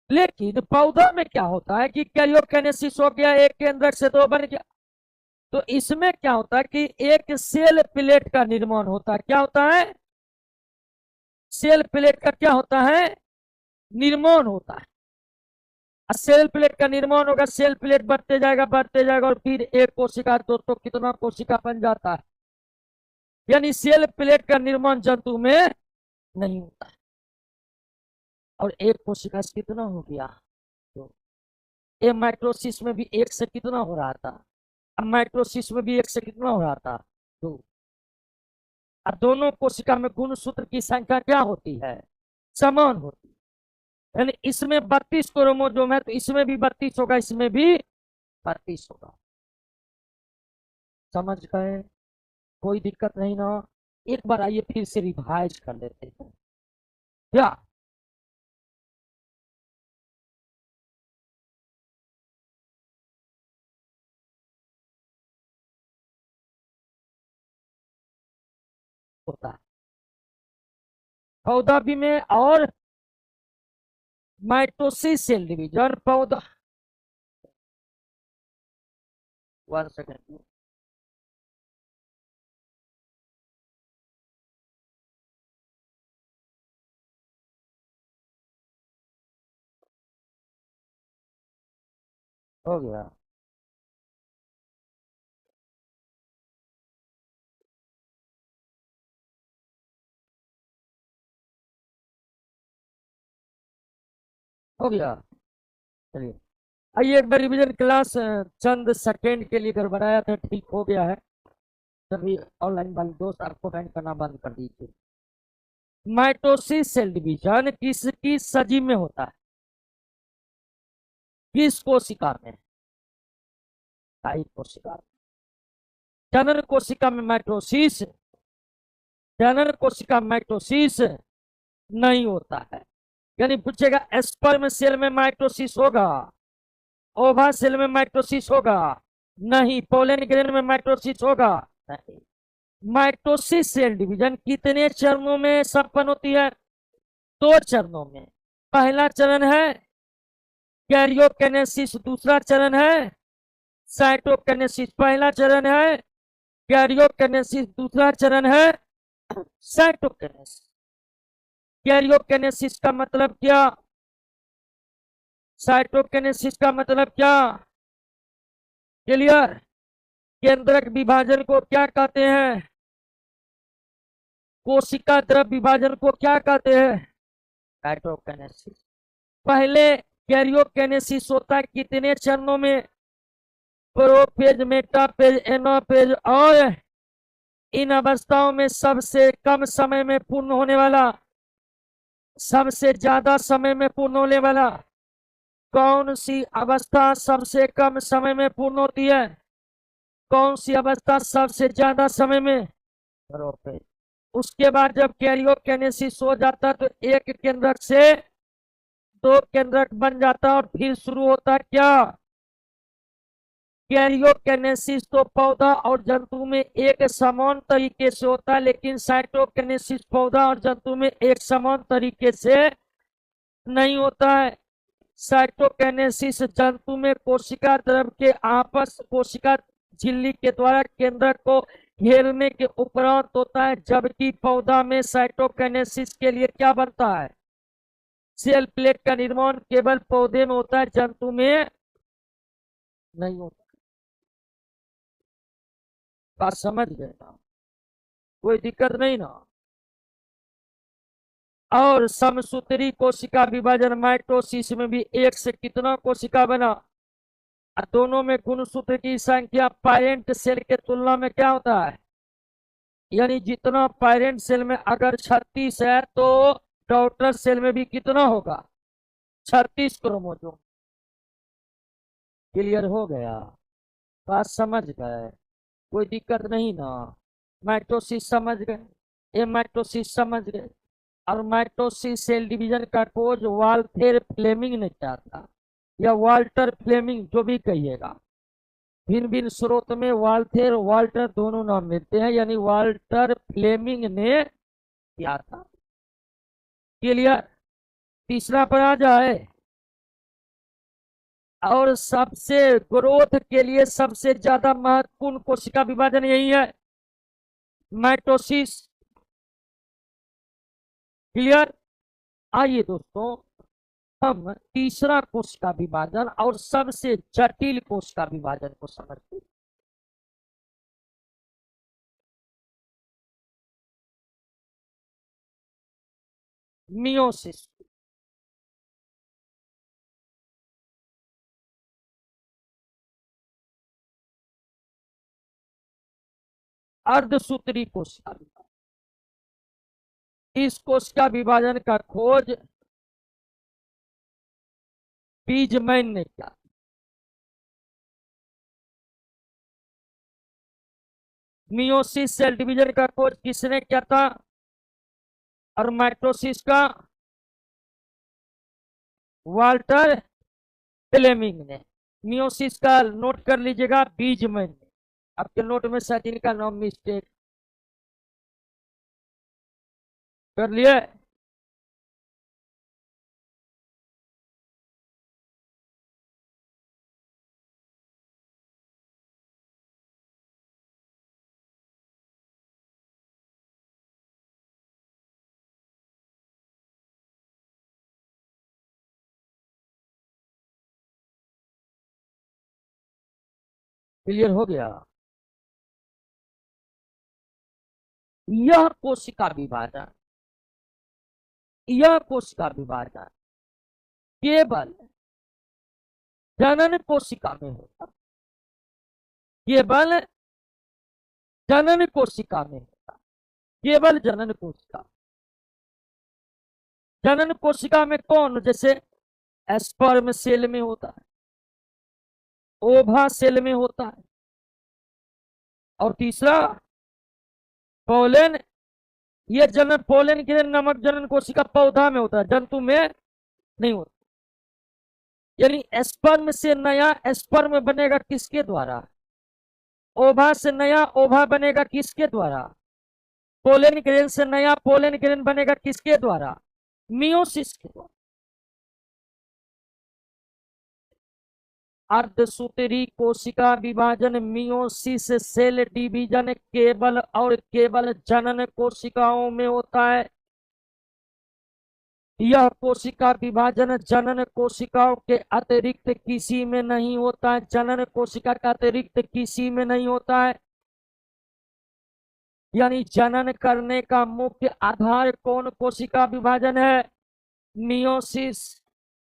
लेकिन पौधा में क्या होता है कि कैरियोकेनेसिस हो गया, एक केंद्रक से दो बन गया। तो इसमें क्या होता है कि एक सेल प्लेट का निर्माण होता है। क्या होता है? सेल प्लेट का क्या होता है? निर्माण होता है। सेल प्लेट का निर्माण होगा, सेल प्लेट बढ़ते जाएगा, बढ़ते जाएगा, और फिर एक कोशिका दोस्तों कितना कोशिका बन जाता है। यानी सेल प्लेट का निर्माण जंतु में नहीं होता है। और एक कोशिका से कितना हो गया? तो ये माइक्रोसिस में भी एक से कितना हो रहा था? अब माइक्रोसिस में भी एक से कितना हो रहा था? 2। अब दोनों कोशिका में गुणसूत्र की संख्या क्या होती है? समान होती है। यानी इसमें 32 क्रोमोसोम है तो इसमें भी 32 होगा, इसमें भी 32 होगा। समझ गए? कोई दिक्कत नहीं ना? एक बार आइए फिर से रिवाइज कर लेते हैं क्या। होता है पौधा भी में। और माइटोसिस सेल डिवीजन पौधा। 1 सेकेंड। हो गया। हो गया। चलिए आइए एक बार रिवीजन क्लास चंद सेकेंड के लिए गड़बड़ाया था, ठीक हो गया है। सभी ऑनलाइन वाले दोस्त आपको ज्वाइन करना बंद कर दीजिए। माइटोसिस सेल डिवीजन किसकी सजीव में होता है? किस कोशिका में? कोशिका। जनन कोशिका में माइटोसिस जनन कोशिका माइटोसिस नहीं होता है। यानी पूछेगा स्पर्म सेल में माइटोसिस होगा, ओवा सेल में माइटोसिस होगा नहीं, पोलन ग्रेन में माइटोसिस होगा नहीं। माइटोसिस सेल डिवीजन कितने चरणों में संपन्न होती है? 2 चरणों में। पहला चरण है कैरियोकिनेसिस, दूसरा चरण है साइटोकिनेसिस। पहला चरण है कैरियोकिनेसिस, दूसरा चरण है साइटोकिनेसिस। कैरियोकिनेसिस का मतलब क्या, साइटोकिनेसिस का मतलब क्या? क्लियर? केंद्रक विभाजन को क्या कहते हैं? कोशिका द्रव विभाजन को क्या कहते हैं? साइटोकिनेसिस। पहले कैरियोकिनेसिस होता है कितने चरणों में? प्रोफेज, मेटाफेज, एनाफेज, और इन अवस्थाओं में सबसे कम समय में पूर्ण होने वाला, सबसे ज्यादा समय में पूर्ण होने वाला कौन सी अवस्था सबसे कम समय में पूर्ण होती है? कौन सी अवस्था सबसे ज्यादा समय में? प्रोफेज। उसके बाद जब कैरियोकिनेसिस हो जाता है तो एक केंद्रक से 2 केंद्रक बन जाता है और फिर शुरू होता है क्या? कैरियोकिनेसिस तो पौधा और जंतु में एक समान तरीके से होता है, लेकिन साइटोकिनेसिस पौधा और जंतु में एक समान तरीके से नहीं होता है। साइटोकिनेसिस जंतु में कोशिका द्रव के आपस कोशिका झिल्ली के द्वारा केंद्रक को घेरने के उपरांत होता है, जबकि पौधा में साइटोकिनेसिस के लिए क्या बनता है? सेल प्लेट का निर्माण केवल पौधे में होता है, जंतु में नहीं होता। बात समझ गए ना? कोई दिक्कत नहीं ना? और समसूत्री कोशिका विभाजन माइटोसिस में भी एक से कितना कोशिका बना? दोनों में गुणसूत्र की संख्या पेरेंट सेल के तुलना में क्या होता है? यानी जितना पेरेंट सेल में अगर 36 है तो डॉटर सेल में भी कितना होगा? 36 क्रोमोसोम। क्लियर हो गया? बात समझ गए? कोई दिक्कत नहीं ना? माइटोसिस समझ गए, ये माइटोसिस समझ गए। और माइटोसिस सेल डिवीजन का खोज वाल्थेर फ्लेमिंग ने किया था, या वाल्टर फ्लेमिंग, जो भी कहिएगा। भिन्न भिन्न स्रोत में वाल्थेर वाल्टर दोनों नाम मिलते हैं, यानी वाल्टर फ्लेमिंग ने किया था। क्लियर? तीसरा पर आ जाए। और सबसे ग्रोथ के लिए सबसे ज्यादा महत्वपूर्ण कोशिका विभाजन यही है, माइटोसिस। क्लियर? आइए दोस्तों, हम तीसरा कोशिका विभाजन और सबसे जटिल कोशिका विभाजन को समझते हैं। मियोसिस। अर्धसूत्री कोशिका विभाजन। इस कोशिका विभाजन का खोज बीजमैन ने किया। मियोसिस सेल डिवीजन का खोज किसने किया था? और माइटोसिस का वाल्टर फ्लेमिंग ने। मियोसिस का नोट कर लीजिएगा, बीजमैन ने। आपके नोट में शायद इनका नाम मिस्टेक कर लिए। क्लियर हो गया? यह कोशिका विभाजन, यह कोशिका विभाजन केवल जनन कोशिका में होता, केवल जनन कोशिका में होता, केवल जनन कोशिका। जनन कोशिका में कौन? जैसे स्पर्म सेल में होता है, ओभा सेल में होता है, और तीसरा पोलन ये जनन पोलन ग्रेन नामक जनन कोशिका पौधा में होता है, जंतु में नहीं होता। यानी स्पर्म से नया स्पर्म बनेगा किसके द्वारा? ओभा से नया ओभा बनेगा किसके द्वारा? पोलन ग्रेन से नया पोलन ग्रेन बनेगा किसके द्वारा? मियोसिस के द्वारा। अर्धसूत्री कोशिका विभाजन मियोसिस सेल डिवीजन केवल और केवल जनन कोशिकाओं में होता है। यह कोशिका विभाजन जनन कोशिकाओं के अतिरिक्त किसी में नहीं होता है। जनन कोशिका के अतिरिक्त किसी में नहीं होता है। यानी जनन करने का मुख्य आधार कौन कोशिका विभाजन है? मियोसिस।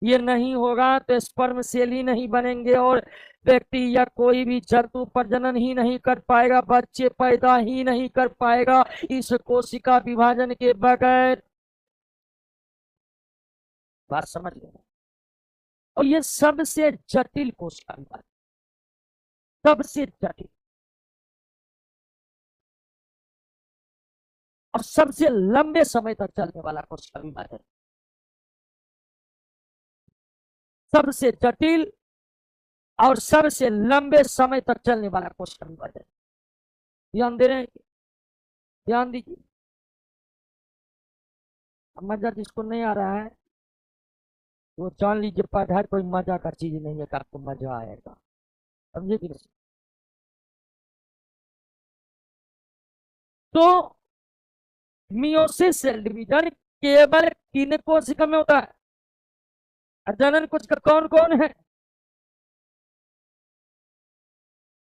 ये नहीं होगा तो स्पर्म सेल ही नहीं बनेंगे और व्यक्ति या कोई भी जंतु प्रजनन ही नहीं कर पाएगा, बच्चे पैदा ही नहीं कर पाएगा इस कोशिका विभाजन के बगैर। बात समझ लेना। और ये सबसे जटिल कोशिका विभाजन, सबसे जटिल और सबसे लंबे समय तक चलने वाला कोशिका विभाजन, सबसे जटिल और सबसे लंबे समय तक चलने वाला कोशिका विभाजन। ध्यान दे रहे हैं? ध्यान दीजिए। मजा जिसको नहीं आ रहा है वो जान लीजिए पढ़ाई कोई मजा का चीज नहीं है कि आपको मजा आएगा। समझे कि नहीं? तो मियोसिस सेल डिवीजन केवल किन कोशिका में होता है? जनन कोशिका कौन कौन है?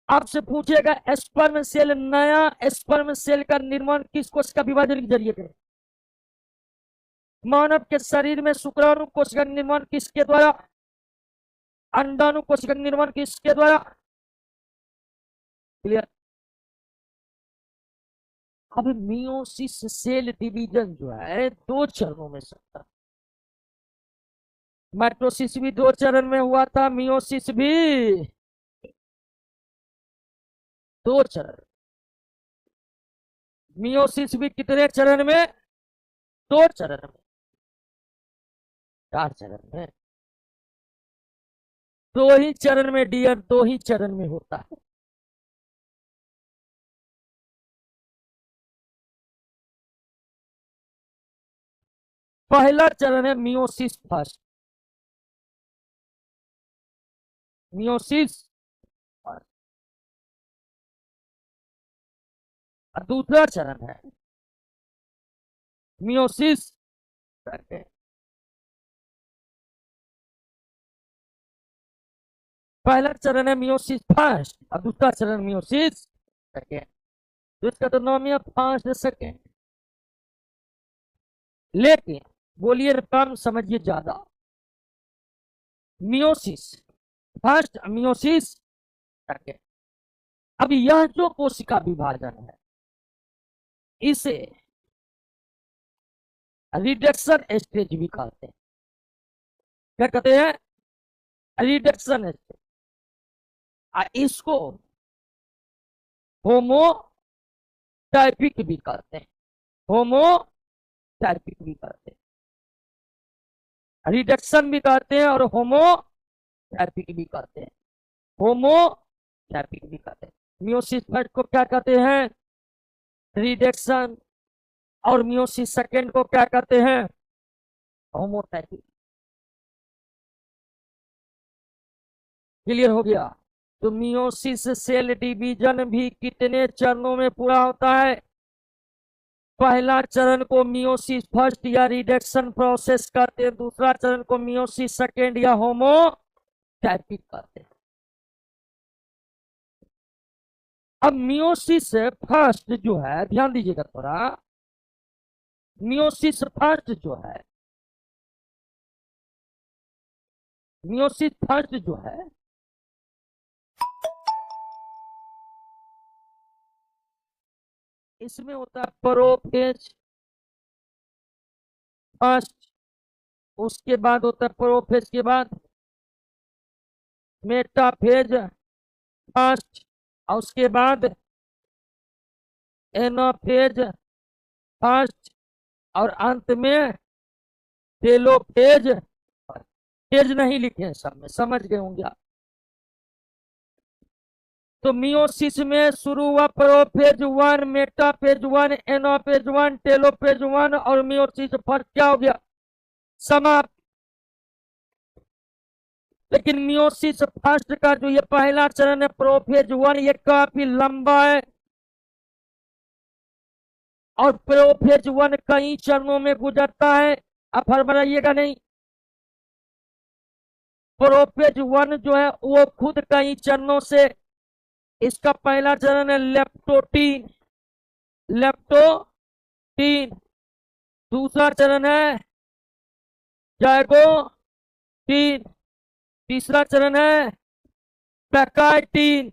आपसे पूछेगा स्पर्म सेल, नया स्पर्म सेल का निर्माण किस कोशिका विभाजन के जरिए करें? मानव के शरीर में शुक्राणु कोशिका निर्माण किसके द्वारा? अंडाणु कोशिका निर्माण किसके द्वारा? क्लियर? अब मियोसिस सेल डिवीजन जो है दो चरणों में सकता है। माइटोसिस भी दो चरण में हुआ था, मियोसिस भी दो चरण। मियोसिस भी कितने चरण में? दो चरण में। चार चरण में? दो ही चरण में डियर, दो ही चरण में होता है। पहला चरण है मियोसिस फर्स्ट, मियोसिस फर्स्ट। और दूसरा चरण है मियोसिस सेकंड। पहला चरण है मियोसिस फर्स्ट और दूसरा चरण मियोसिस सेकंड। तो इसका तो नाम है फर्स्ट सेकंड। लेकिन बोलिए टर्म समझिए ज्यादा। Meiosis first, meiosis second. अब यह जो कोशिका विभाजन है इसे रिडक्शन स्टेज भी कहते हैं। क्या कहते हैं? Reduction stage. इसको होमोटाइपिक भी कहते हैं, होमोटाइपिक भी कहते हैं, रिडक्शन भी कहते हैं और होमोटाइपिक भी कहते हैं, होमोटाइपिक भी कहते हैं। मियोसिस फर्स्ट को क्या कहते हैं? रिडक्शन। और मियोसिस सेकंड को क्या कहते हैं? होमोटाइपिक। क्लियर हो गया? तो मियोसिस सेल डिवीजन भी कितने चरणों में पूरा होता है? पहला चरण को मियोसिस फर्स्ट या रिडक्शन प्रोसेस कहते हैं, दूसरा चरण को मियोसिस सेकंड या होमोटाइपिक कहते हैं। अब मियोसिस फर्स्ट जो है, ध्यान दीजिएगा थोड़ा, मियोसिस फर्स्ट जो है, मियोसिस फर्स्ट जो है इसमें होता है प्रोफेज फर्स्ट, उसके बाद होता है प्रोफेज के बाद मेटाफेज फर्स्ट और उसके बाद एनाफेज फर्स्ट और अंत में टेलोफेज। फेज नहीं लिखे हैं सब में, समझ गए होंगे आप। तो मियोसिस में शुरू हुआ प्रोफेज 1, मेटाफेज 1, एनाफेज 1, टेलोफेज 1 और मियोसिस फर्स्ट क्या हो गया? समाप्त। लेकिन मियोसिस फर्स्ट का जो ये पहला चरण है प्रोफेज 1, ये काफी लंबा है और प्रोफेज 1 कई चरणों में गुजरता है। अब फरमाइएगा नहीं, प्रोफेज 1 जो है वो खुद कई चरणों से, इसका पहला चरण है लेप्टोटीन, लेप्टोटीन। दूसरा चरण है जाइगोटीन। तीसरा चरण है पैकाइटीन,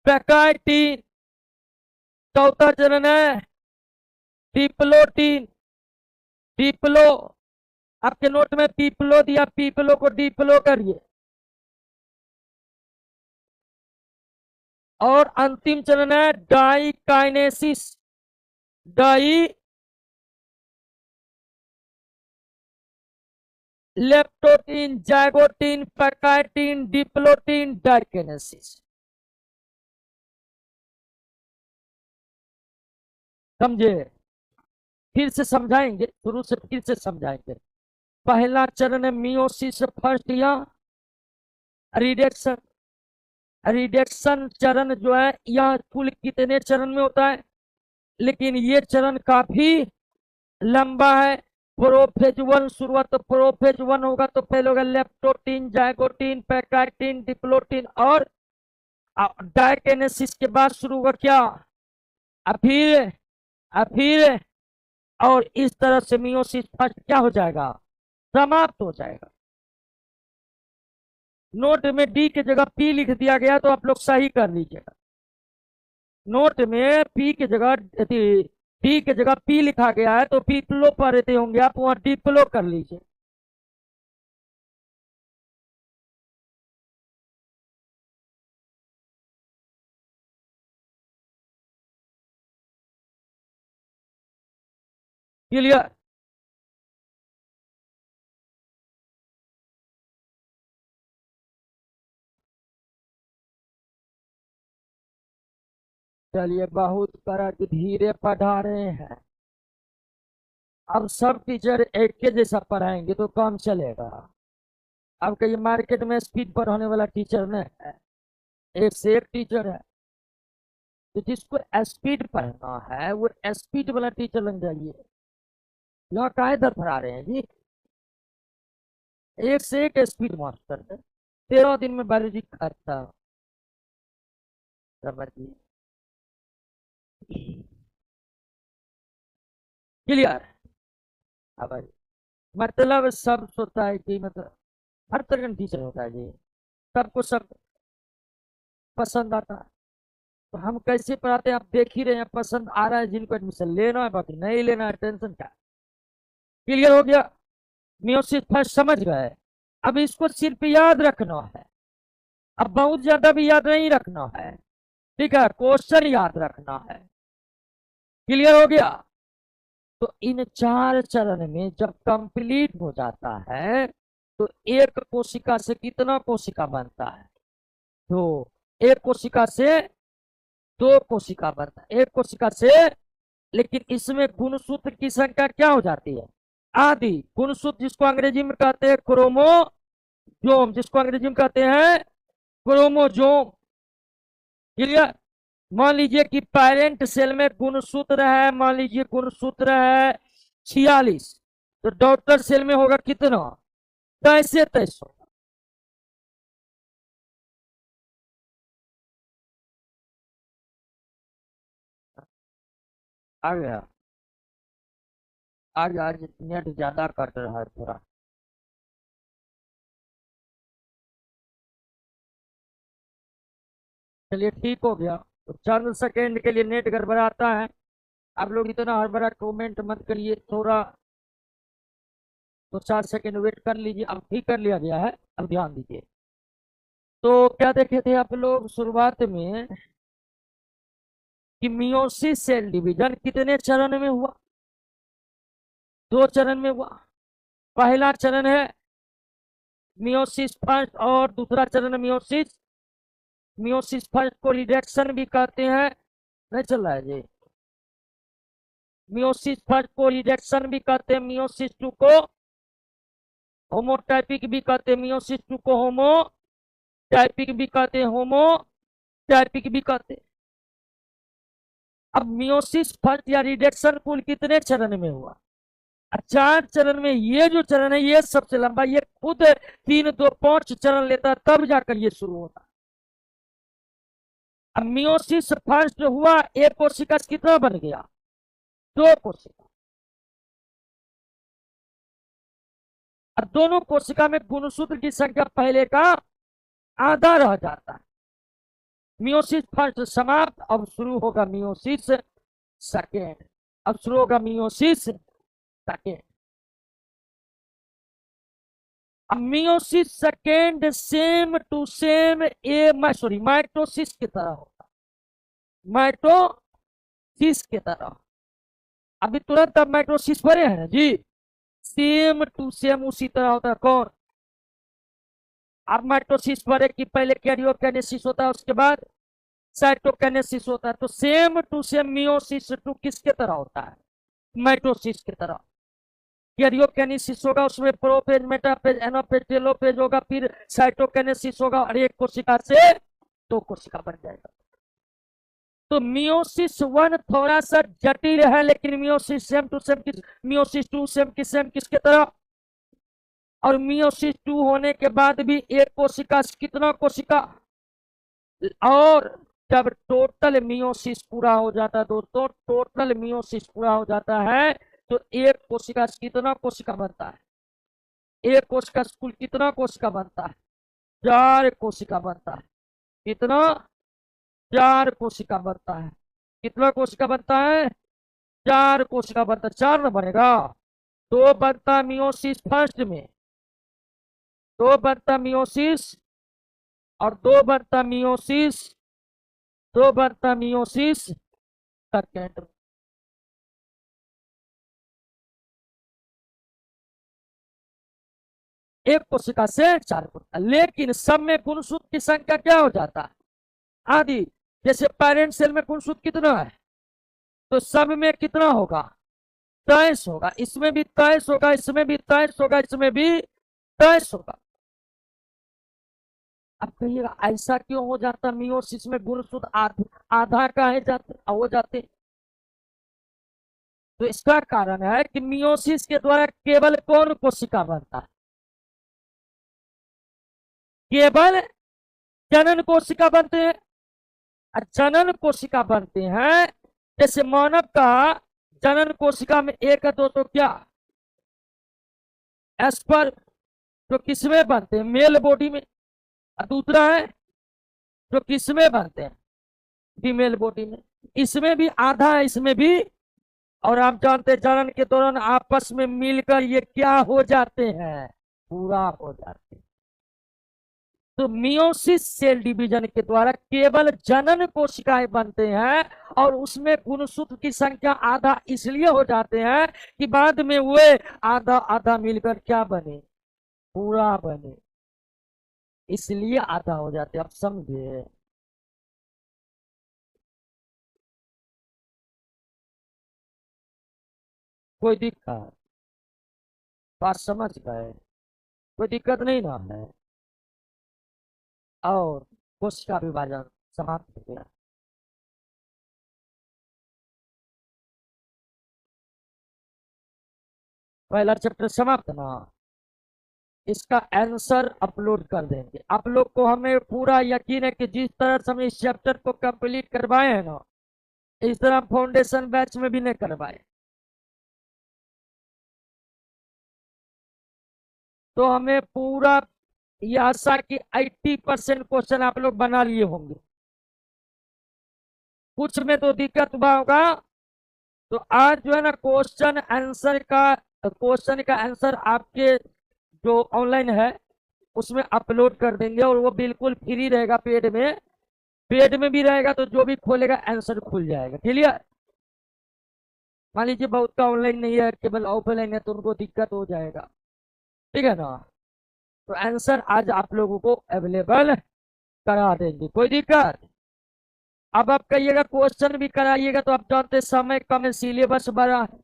पैकाइटीन। चौथा चरण है डिप्लोटीन, डिप्लो। आपके नोट में पीपलो दिया, पीपलो को डिप्लो करिए। और अंतिम चरण है डाइकाइनेसिस, डाई leptotene, zygotene, pachytene, diplotene, diakinesis. समझे? फिर से समझाएंगे, शुरू से फिर से समझाएंगे। पहला चरण है मियोसिस फर्स्ट या रिडक्शन। रिडक्शन चरण जो है यह कुल कितने चरण में होता है, लेकिन ये चरण काफी लंबा है। प्रोफेज 1 शुरुआत, तो प्रोफेज 1 होगा तो पहले होगा लेप्टोटीन, जाइगोटीन, पैकाइटीन, डिप्लोटीन और डाइकेनेसिस के बाद शुरू होगा क्या? फिर फिर और इस तरह से मियोसिस फर्स्ट क्या हो जाएगा? समाप्त हो जाएगा। नोट में डी की जगह पी लिख दिया गया तो आप लोग सही कर लीजिएगा। नोट में पी की जगह डी की जगह पी लिखा गया है तो पीपलो पढ़ते होंगे आप, वहां डिप्लो कर लीजिए। क्लियर? चलिए, बहुत कड़ा धीरे पढ़ा रहे हैं। अब सब टीचर एक के जैसा पढ़ाएंगे तो काम चलेगा। अब कहीं मार्केट में स्पीड पढ़ाने वाला टीचर नहीं है, एक से एक टीचर है। तो जिसको स्पीड पढ़ना है वो स्पीड वाला टीचर लग जाइए। यहाँ काहे दर पढ़ा रहे हैं जी? एक से एक स्पीड मास्टर है, 13 दिन में बायोलॉजी खाता। समझिए? क्लियर? अब मतलब सब सोचता है कि मतलब हर तरह का टीचर होता है जी, सबको सब पसंद आता है। तो हम कैसे पढ़ाते हैं आप देख ही रहे हैं। पसंद आ रहा है जिनको एडमिशन लेना है, बाकी नहीं लेना है, टेंशन क्या। क्लियर हो गया? म्यूजिक फर्स्ट समझ गए? अब इसको सिर्फ याद रखना है, अब बहुत ज्यादा भी याद नहीं रखना है, ठीक है? क्वेश्चन याद रखना है। क्लियर हो गया? तो इन 4 चरण में जब कंप्लीट हो जाता है तो एक कोशिका से कितना कोशिका बनता है? तो एक कोशिका से 2 कोशिका बनता है, एक कोशिका से। लेकिन इसमें गुणसूत्र की संख्या क्या हो जाती है? आदि। गुणसूत्र जिसको अंग्रेजी में कहते हैं क्रोमोजोम, जिसको अंग्रेजी में कहते हैं क्रोमोजोम। क्लियर? मान लीजिए कि पेरेंट सेल में गुणसूत्र है, मान लीजिए गुणसूत्र है 46, तो डॉटर सेल में होगा कितना? 23। आ गया? आज नेट ज्यादा कट रहा है थोड़ा। चलिए ठीक हो गया। तो चंद सेकेंड के लिए नेट गड़बड़ाता है, आप लोग इतना हड़बड़ा कमेंट मत करिए, थोड़ा तो 4 सेकेंड वेट कर लीजिए। अब ठीक कर लिया गया है, अब ध्यान दीजिए। तो क्या देखे थे आप लोग शुरुआत में कि मियोसिस सेल डिवीजन कितने चरण में हुआ? दो चरण में हुआ। पहला चरण है मियोसिस फर्स्ट और दूसरा चरण मियोसिस। मियोसिस फर्स्ट को रिडक्शन भी कहते हैं। नहीं चल रहा है जी। मियोसिस फर्स्ट को रिडक्शन भी कहते हैं, मियोसिस टू को होमोटाइपिक भी कहते हैं, मियोसिस टू को होमोटाइपिक भी कहते हैं, होमोटाइपिक भी कहते हैं। अब मियोसिस फर्स्ट या रिडक्शन कुल कितने चरण में हुआ? 4 चरण में। ये जो चरण है ये सबसे लंबा, ये खुद 3 2 5 चरण लेता है तब जाकर ये शुरू होता है। अब मियोसिस फर्स्ट हुआ, एक कोशिका कितना बन गया? 2 कोशिका। और दोनों कोशिका में गुणसूत्र की संख्या पहले का आधा रह जाता है। मियोसिस फर्स्ट समाप्त, अब शुरू होगा मियोसिस सेकेंड। अब शुरू होगा meiosis second. Meiosis second same to same mitosis की तरह होता, माइटोसिस की तरह। अभी तुरंत अब माइटोसिस पढ़े हैं जी। सेम टू सेम उसी तरह होता है। कौन? अब माइटोसिस पढ़े कि पहले कैरियोकाइनेसिस होता है उसके बाद साइटोकाइनेसिस होता है। तो same to same meiosis two किसके तरह होता है? माइटोसिस की तरह। कैरियोकाइनेसिस होगा, उसमें प्रोफेज, मेटाफेज, एनाफेज, टेलोफेज होगा, फिर साइटोकाइनेसिस होगा और एक कोशिका से 2 कोशिका बन जाएगा। तो मियोसिस 1 थोड़ा सा जटिल है, लेकिन meiosis same to same meiosis 2 same किसके तरह? और मियोसिस 2 होने के बाद भी एक कोशिका कितना कोशिका? और जब टोटल मियोसिस पूरा हो जाता है दोस्तों, टोटल मियोसिस पूरा हो जाता है तो एक कोशिका कितना कोशिका बनता है? एक कोशिका कुल कितना कोशिका बनता है? 4 कोशिका बनता है। कितना? 4 कोशिका बनता है। कितना कोशिका बनता है? 4 कोशिका बनता है। 4 न बनेगा? 2 बनता मियोसिस फर्स्ट में, 2 बनता मियोसिस और 2 बनता मियोसिस, 2 बनता मियोसिस सेकेंड। एक कोशिका से 4 कोशिका, लेकिन सब में गुणसूत्र की संख्या क्या हो जाता है? आदि। जैसे पेरेंट सेल में गुणसूत्र कितना है तो सब में कितना होगा? 23 होगा। इसमें भी 23 होगा, इसमें भी 23 होगा, इसमें भी 23 होगा। अब कहिएगा ऐसा क्यों हो जाता? मियोसिस में गुणसूत्र आधा का है हो जाते। तो इसका कारण है कि मियोसिस के द्वारा केवल कौन कोशिका बनता है? केवल जनन कोशिका बनते हैं। जनन कोशिका बनते हैं। जैसे मानव का जनन कोशिका में एक है तो क्या एस्पर, जो किसमें बनते हैं? मेल बॉडी में। दूसरा है जो किसमें बनते हैं? फीमेल बॉडी में। इसमें भी आधा है, इसमें भी। और आप जानते हैं जनन के दौरान आपस में मिलकर ये क्या हो जाते हैं? पूरा हो जाते हैं। तो मियोसिस सेल डिवीजन के द्वारा केवल जनन कोशिकाएं बनते हैं और उसमें गुणसूत्र की संख्या आधा इसलिए हो जाते हैं कि बाद में वे आधा आधा मिलकर क्या बने? पूरा बने। इसलिए आधा हो जाते। अब समझे? कोई दिक्कत? बात समझ गए? कोई दिक्कत नहीं ना है? और कोशिका विभाजन समाप्त हो गया। पहला चैप्टर समाप्त ना। इसका आंसर अपलोड कर देंगे। आप लोग को हमें पूरा यकीन है कि जिस तरह से हम इस चैप्टर को कंप्लीट करवाए हैं ना, इस तरह फाउंडेशन बैच में भी नहीं करवाए। तो हमें पूरा ये आशा कि 80% क्वेश्चन आप लोग बना लिए होंगे। कुछ में तो दिक्कत हुआ होगा। तो आज जो है ना क्वेश्चन का आंसर आपके जो ऑनलाइन है उसमें अपलोड कर देंगे और वो बिल्कुल फ्री रहेगा। पेड में भी रहेगा तो जो भी खोलेगा आंसर खुल जाएगा। क्लियर? मान लीजिए बहुत का ऑनलाइन नहीं है, केवल ऑफलाइन है, तो उनको दिक्कत हो जाएगा। ठीक है ना। तो आंसर आज आप लोगों को अवेलेबल करा देंगे, कोई दिक्कत। अब आप कहिएगा क्वेश्चन भी कराइएगा, तो आप जानते हैं समय कम है, सिलेबस बड़ा है।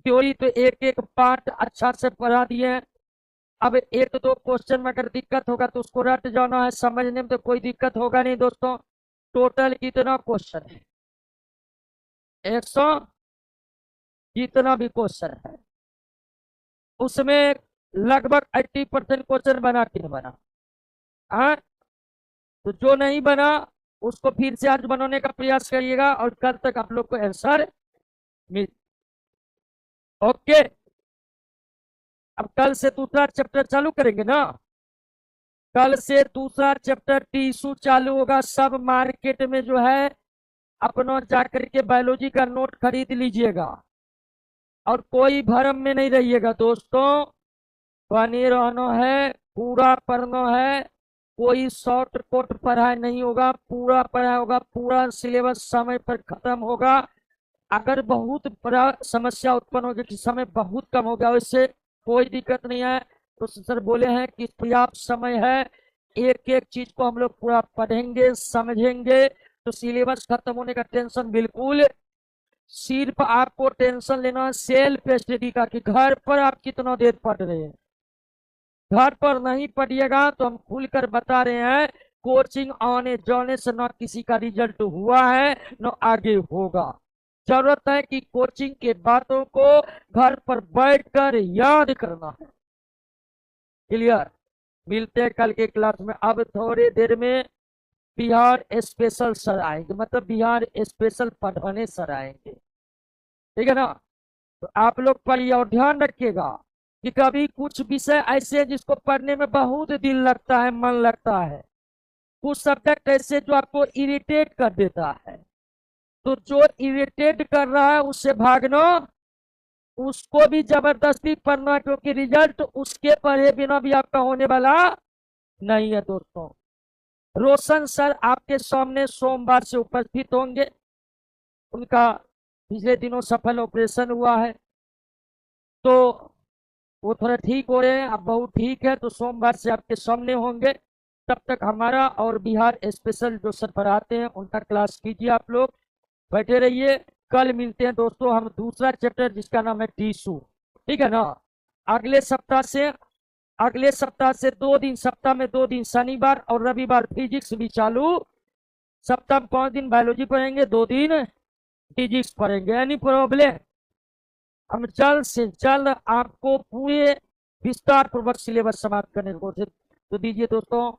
थ्योरी तो एक एक पार्ट अच्छा से पढ़ा दिए हैं। अब एक दो क्वेश्चन में अगर दिक्कत होगा तो उसको रट जाना है, समझने में तो कोई दिक्कत होगा नहीं दोस्तों। टोटल कितना क्वेश्चन है? 100, जितना भी क्वेश्चन है उसमें लगभग 80% क्वेश्चन बना कि नहीं बना? हाँ। तो जो नहीं बना उसको फिर से आज बनाने का प्रयास करिएगा, और कल तक आप लोग को आंसर मिल। ओके। अब कल से दूसरा चैप्टर चालू करेंगे ना। कल से दूसरा चैप्टर टीसू चालू होगा। सब मार्केट में जो है अपना जाकर के बायोलॉजी का नोट खरीद लीजिएगा, और कोई भरम में नहीं रहिएगा दोस्तों। बने रहना है, पूरा पढ़ना है। कोई शॉर्ट कोट पढ़ाई नहीं होगा, पूरा पढ़ाई होगा, पूरा सिलेबस समय पर खत्म होगा। अगर बहुत बड़ा समस्या उत्पन्न होगी कि समय बहुत कम हो गया, उससे कोई दिक्कत नहीं है। तो सर बोले हैं कि पर्याप्त समय है, एक एक चीज को हम लोग पूरा पढ़ेंगे समझेंगे। तो सिलेबस खत्म होने का टेंशन बिल्कुल, सिर्फ आपको टेंशन लेना है सेल्फ स्टडी का, कि घर पर आप कितना देर पढ़ रहे हैं। घर पर नहीं पढ़िएगा तो हम खुलकर बता रहे हैं, कोचिंग आने जाने से ना किसी का रिजल्ट हुआ है ना आगे होगा। जरूरत है कि कोचिंग के बातों को घर पर बैठकर याद करना है। क्लियर। मिलते हैं कल के क्लास में। अब थोड़ी देर में बिहार स्पेशल सर आएंगे, मतलब बिहार स्पेशल पढ़ाने सर आएंगे। ठीक है ना। तो आप लोग पढ़िए और ध्यान रखिएगा कि कभी कुछ विषय ऐसे हैं जिसको पढ़ने में बहुत दिल लगता है, मन लगता है। कुछ सब्जेक्ट ऐसे जो आपको इरिटेट कर देता है। तो जो इरिटेट कर रहा है उससे भागना, उसको भी जबरदस्ती पढ़ना, क्योंकि रिजल्ट उसके पढ़े बिना भी आपका होने वाला नहीं है दोस्तों। रोशन सर आपके सामने सोमवार से उपस्थित होंगे। उनका पिछले दिनों सफल ऑपरेशन हुआ है, तो वो थोड़ा ठीक हो रहे हैं, अब बहुत ठीक है, तो सोमवार से आपके सामने होंगे। तब तक हमारा और बिहार स्पेशल जो सर पढ़ाते हैं उनका क्लास कीजिए, आप लोग बैठे रहिए। कल मिलते हैं दोस्तों हम दूसरा चैप्टर जिसका नाम है टीसू। ठीक है ना। अगले सप्ताह से अगले सप्ताह से 2 दिन, सप्ताह में 2 दिन शनिवार और रविवार फिजिक्स भी चालू। सप्ताह में 5 दिन बायोलॉजी पढ़ेंगे, 2 दिन फिजिक्स पढ़ेंगे। Any problem? हम जल्द से जल्द आपको पूरे विस्तार पूर्वक सिलेबस समाप्त करने की कोशिश। तो दीजिए दोस्तों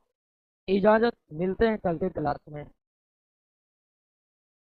इजाजत, मिलते हैं कल के क्लास में।